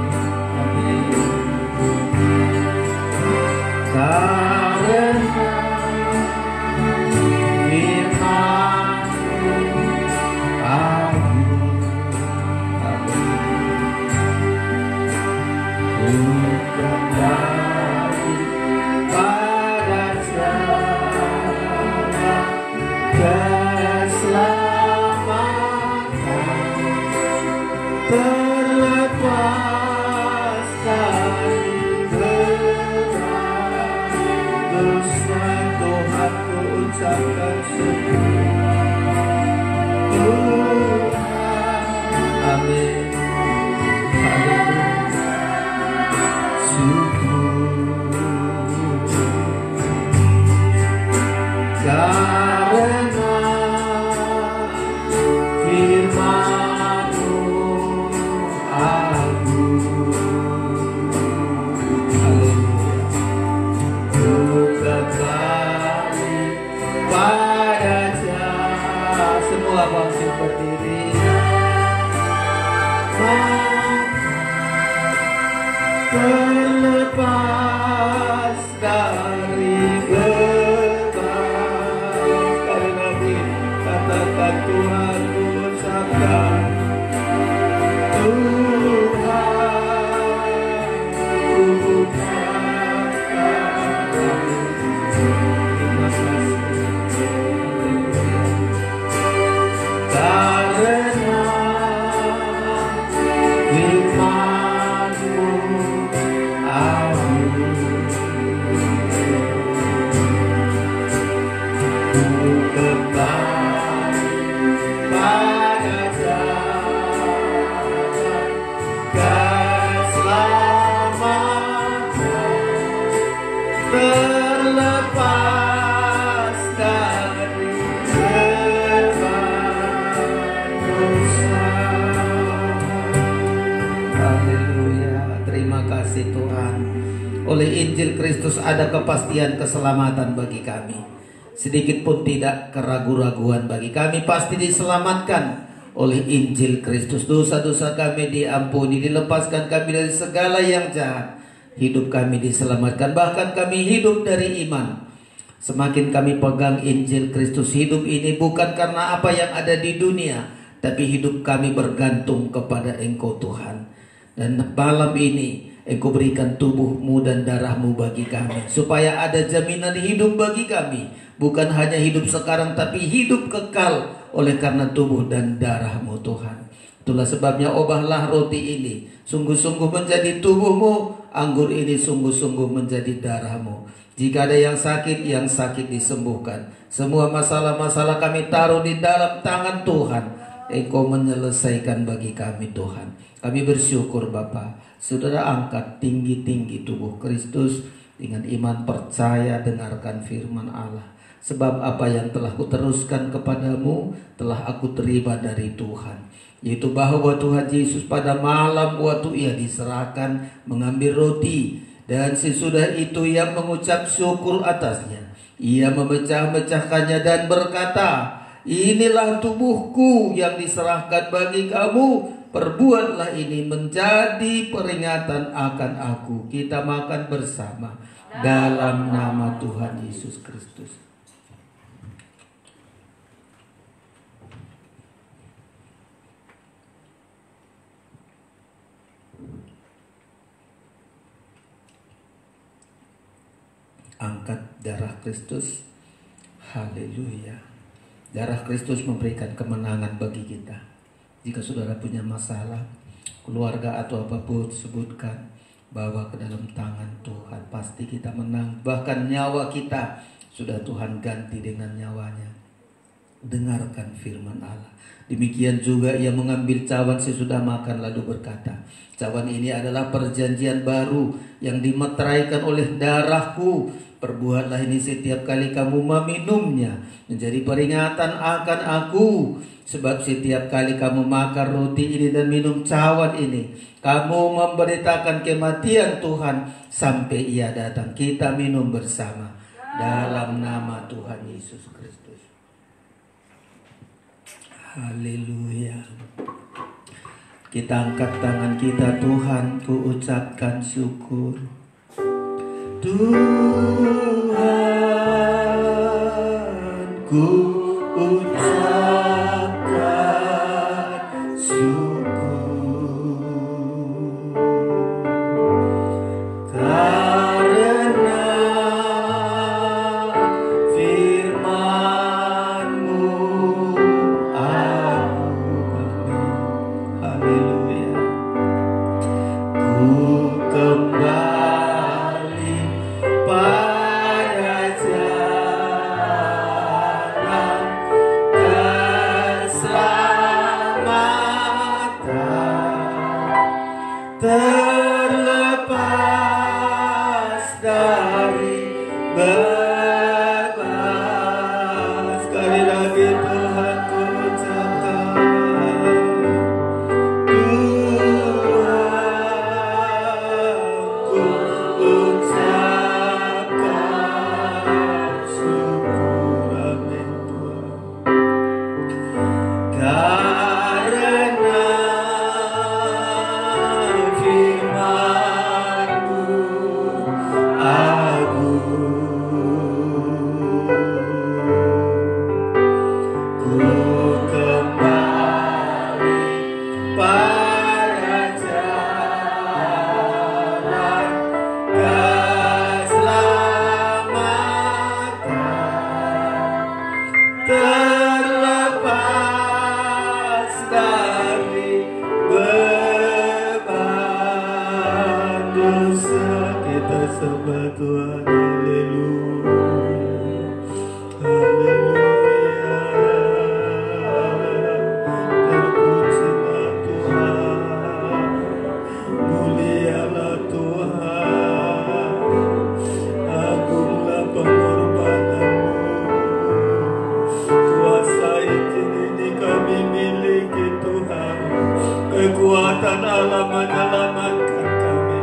S3: Amin. Karena firman-Mu agung. Ku kembali pada jalan keselamatan, terlepas dari berat dosa. Tuhan, ku ucapkan syukur Tuhan. Amin. Haleluya. Syukur karena firman-Mu agung. Haleluya. Ku kembali pada jalan. Semua bangsa berdiri. Terlepas dari beban, karena katakan Tuhan, ku ucapkan Tuhan, ku ucapkan terima kasih. Karena firman-Mu agung. Ku kembali pada jalan keselamatan, terlepas dari beban dosa. Haleluya. Terima kasih Tuhan. Oleh Injil Kristus ada kepastian keselamatan bagi kami. Sedikit pun tidak keraguan-raguan bagi kami. Pasti diselamatkan oleh Injil Kristus. Dosa-dosa kami diampuni, dilepaskan kami dari segala yang jahat. Hidup kami diselamatkan, bahkan kami hidup dari iman. Semakin kami pegang Injil Kristus, hidup ini bukan karena apa yang ada di dunia, tapi hidup kami bergantung kepada Engkau Tuhan. Dan malam ini Engkau berikan tubuh-Mu dan darah-Mu bagi kami, supaya ada jaminan hidup bagi kami. Bukan hanya hidup sekarang, tapi hidup kekal oleh karena tubuh dan darah-Mu Tuhan. Itulah sebabnya obahlah roti ini, sungguh-sungguh menjadi tubuh-Mu, anggur ini sungguh-sungguh menjadi darah-Mu. Jika ada yang sakit disembuhkan. Semua masalah-masalah kami taruh di dalam tangan Tuhan. Engkau menyelesaikan bagi kami Tuhan. Kami bersyukur Bapa, Saudara angkat tinggi-tinggi tubuh Kristus dengan iman percaya dengarkan firman Allah. Sebab apa yang telah kuteruskan kepadamu telah aku terima dari Tuhan, yaitu bahwa Tuhan Yesus pada malam waktu ia diserahkan mengambil roti, dan sesudah itu ia mengucap syukur atasnya. Ia memecah-mecahkannya dan berkata, inilah tubuhku yang diserahkan bagi kamu. Perbuatlah ini menjadi peringatan akan aku. Kita makan bersama dalam nama Tuhan Yesus Kristus. Angkat darah Kristus. Haleluya. Darah Kristus memberikan kemenangan bagi kita. Jika saudara punya masalah, keluarga atau apapun, sebutkan, bawa ke dalam tangan Tuhan. Pasti kita menang. Bahkan nyawa kita sudah Tuhan ganti dengan nyawanya. Dengarkan firman Allah. Demikian juga ia mengambil cawan sesudah makan lalu berkata, cawan ini adalah perjanjian baru yang dimeteraikan oleh darahku. Perbuatlah ini setiap kali kamu meminumnya menjadi peringatan akan aku. Sebab setiap kali kamu makan roti ini dan minum cawan ini, kamu memberitakan kematian Tuhan sampai ia datang. Kita minum bersama dalam nama Tuhan Yesus Kristus. Haleluya. Kita angkat tangan kita, Tuhan, ku ucapkan syukur. Tuhan, ku ucapkan syukur karena firman-Mu aku amin. Haleluya. Ku kembali pada jalan keselamatan, terlepas dari beban. Sekali lagi Tuhan ku ucapkan, Tuhan ku ucapkan syukur. Amin Tuhan. Karena firman-Mu agung, ku kembali pada jalan keselamatan, terlepas dari beban dosa. Kita sembah Tuhan. Haleluya. Haleluya. Terpujilah Tuhan, mulialah Tuhan, agunglah pengorbanan-Mu. Kuasa Injil ini kami miliki Tuhan. Kekuatan Allah menyelamatkan kami.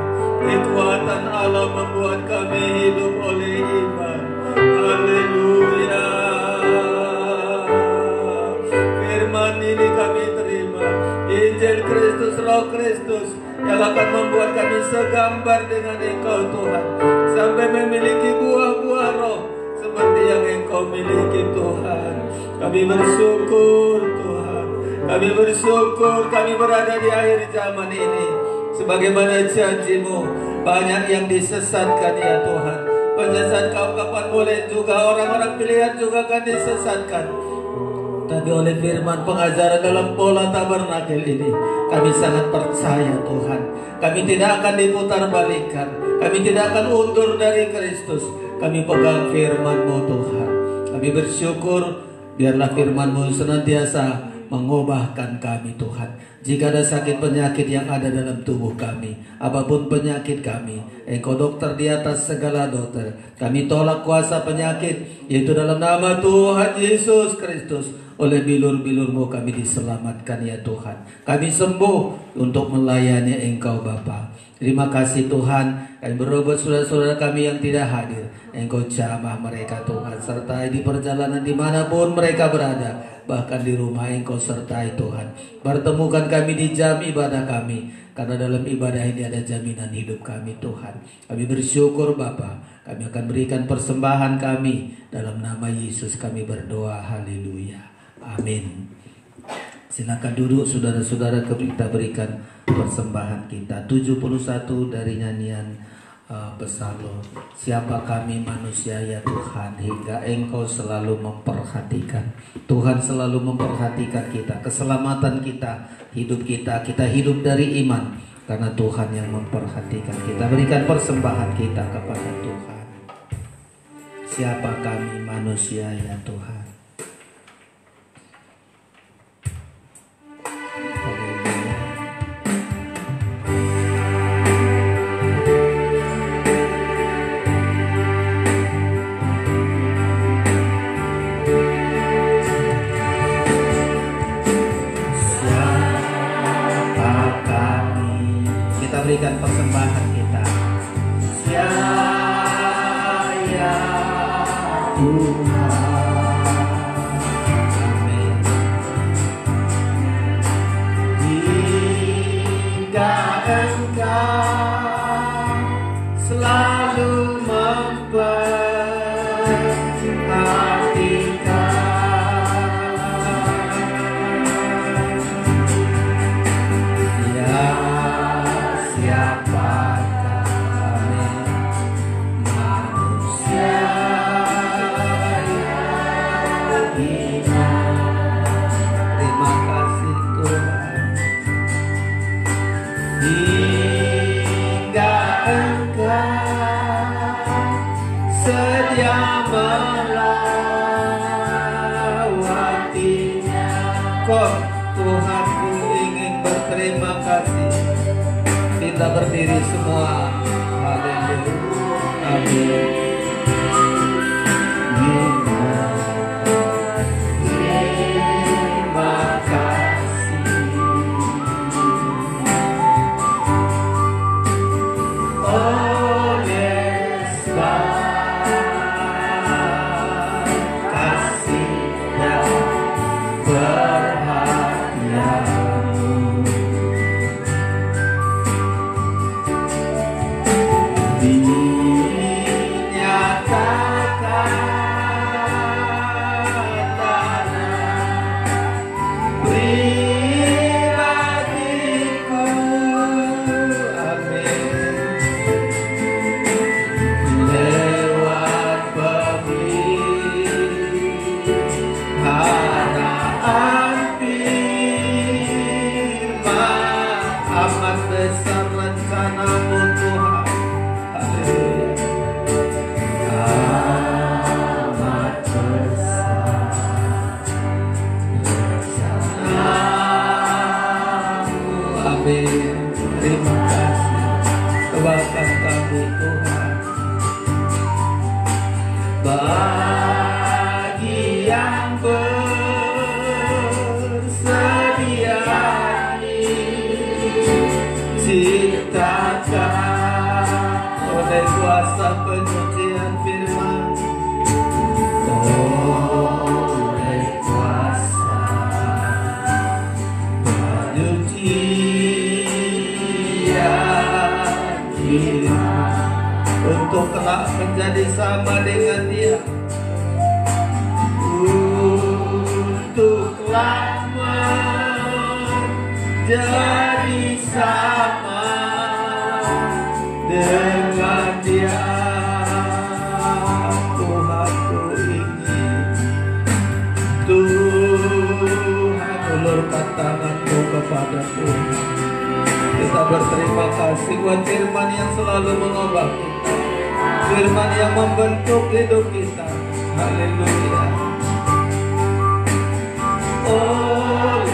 S3: Kekuatan Allah membuat kami hidup oleh iman. Haleluya. Firman ini kami terima. Injil Kristus, Roh Kristus yang akan membuat kami segambar dengan Engkau Tuhan, sampai memiliki buah-buah roh seperti yang Engkau miliki Tuhan. Kami bersyukur Tuhan. Kami bersyukur kami berada di akhir zaman ini. Sebagaimana janji-Mu, banyak yang disesatkan ya Tuhan. Penyesat kapan boleh juga, orang-orang pilihan juga akan disesatkan. Tapi oleh firman pengajaran dalam pola tabernakel ini, kami sangat percaya Tuhan. Kami tidak akan diputar balikan. Kami tidak akan undur dari Kristus. Kami pegang firman-Mu Tuhan. Kami bersyukur, biarlah firman-Mu senantiasa mengubahkan kami Tuhan. Jika ada sakit penyakit yang ada dalam tubuh kami, apapun penyakit kami, Engkau dokter di atas segala dokter. Kami tolak kuasa penyakit, yaitu dalam nama Tuhan Yesus Kristus. Oleh bilur-bilur-Mu kami diselamatkan ya Tuhan. Kami sembuh untuk melayani Engkau Bapa. Terima kasih Tuhan. Kami berdoa buat saudara-saudara kami yang tidak hadir. Engkau jamah mereka Tuhan, sertai di perjalanan dimanapun mereka berada. Bahkan di rumah Engkau sertai Tuhan. Pertemukan kami di jam ibadah kami, karena dalam ibadah ini ada jaminan hidup kami Tuhan. Kami bersyukur Bapa. Kami akan berikan persembahan kami. Dalam nama Yesus kami berdoa. Haleluya. Amin. Silakan duduk saudara-saudara, kita berikan persembahan kita. 71 dari nyanyian Psalm. Siapa kami manusia ya Tuhan, hingga Engkau selalu memperhatikan. Tuhan selalu memperhatikan kita, keselamatan kita, hidup kita. Kita hidup dari iman karena Tuhan yang memperhatikan kita. Berikan persembahan kita kepada Tuhan. Siapa kami manusia ya Tuhan. Berikan persembahan kita. Ya Tuhan. Amin. Hingga Engkau selalu Tuhanku ingin berterima kasih. Kita berdiri semua. Haleluya. Amin. Terima kasih. Oleh kasih-Nya untuk kelak menjadi sama dengan Dia, untuklah menjadi sama dengan Dia. Tuhanku ingin, Tuhan ulurkan tanganmu kepada Tuhan. Kita berterima kasih buat firman yang selalu mengubah kita, firman yang membentuk hidup kita. Haleluya. Oh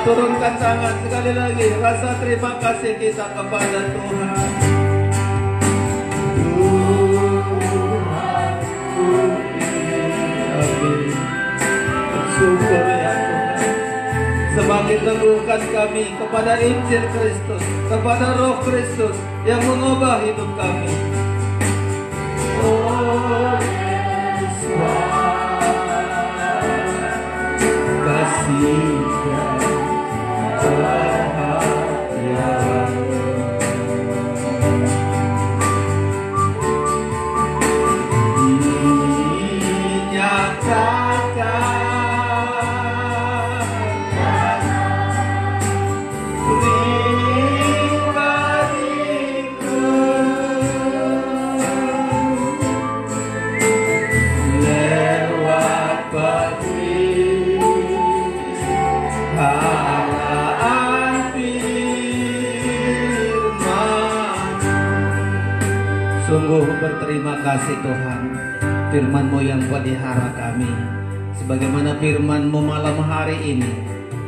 S3: Turunkan tangan sekali lagi. Rasa terima kasih kita kepada Tuhan. Amin. Syukur ya Tuhan. Semakin teguhkan kami kepada Injil Kristus, kepada Roh Kristus yang mengubah hidup kami. Oh Yesus, kasih sungguh berterima kasih Tuhan, firman-Mu yang pelihara kami. Sebagaimana firman-Mu malam hari ini,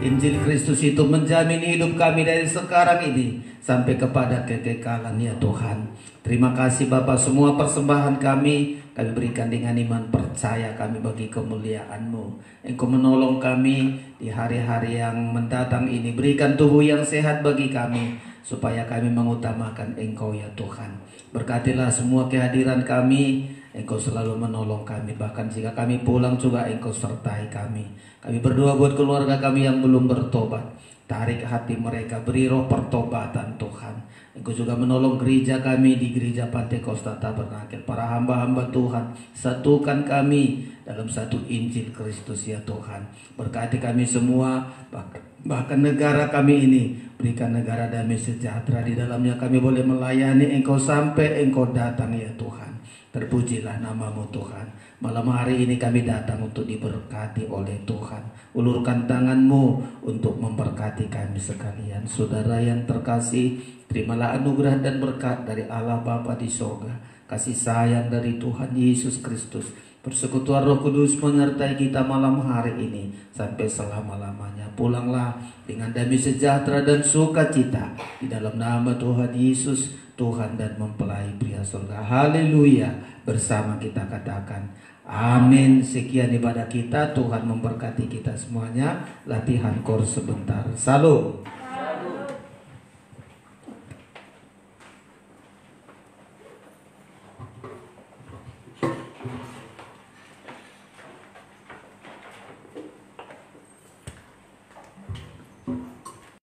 S3: Injil Kristus itu menjamin hidup kami dari sekarang ini sampai kepada kekekalan ya Tuhan. Terima kasih Bapa, semua persembahan kami berikan dengan iman percaya kami bagi kemuliaan-Mu. Engkau menolong kami di hari-hari yang mendatang ini. Berikan tubuh yang sehat bagi kami supaya kami mengutamakan Engkau ya Tuhan. Berkatilah semua kehadiran kami, Engkau selalu menolong kami. Bahkan jika kami pulang juga Engkau sertai kami. Kami berdoa buat keluarga kami yang belum bertobat. Tarik hati mereka, beri roh pertobatan Tuhan. Engkau juga menolong gereja kami di gereja Pantai Kosta Tabernakel. Para hamba-hamba Tuhan, satukan kami dalam satu Injil Kristus ya Tuhan. Berkati kami semua, bahkan negara kami ini. Berikan negara damai sejahtera, di dalamnya kami boleh melayani Engkau sampai Engkau datang ya Tuhan. Terpujilah nama-Mu Tuhan. Malam hari ini kami datang untuk diberkati oleh Tuhan. Ulurkan tangan-Mu untuk memberkati kami sekalian. Saudara yang terkasih, terimalah anugerah dan berkat dari Allah Bapa di sorga, kasih sayang dari Tuhan Yesus Kristus, persekutuan Roh Kudus menyertai kita malam hari ini sampai selama-lamanya. Pulanglah dengan damai sejahtera dan sukacita di dalam nama Tuhan Yesus, Tuhan dan mempelai pria surga. Haleluya. Bersama kita katakan amin. Sekian ibadah kita. Tuhan memberkati kita semuanya. Latihan kor sebentar. Salam.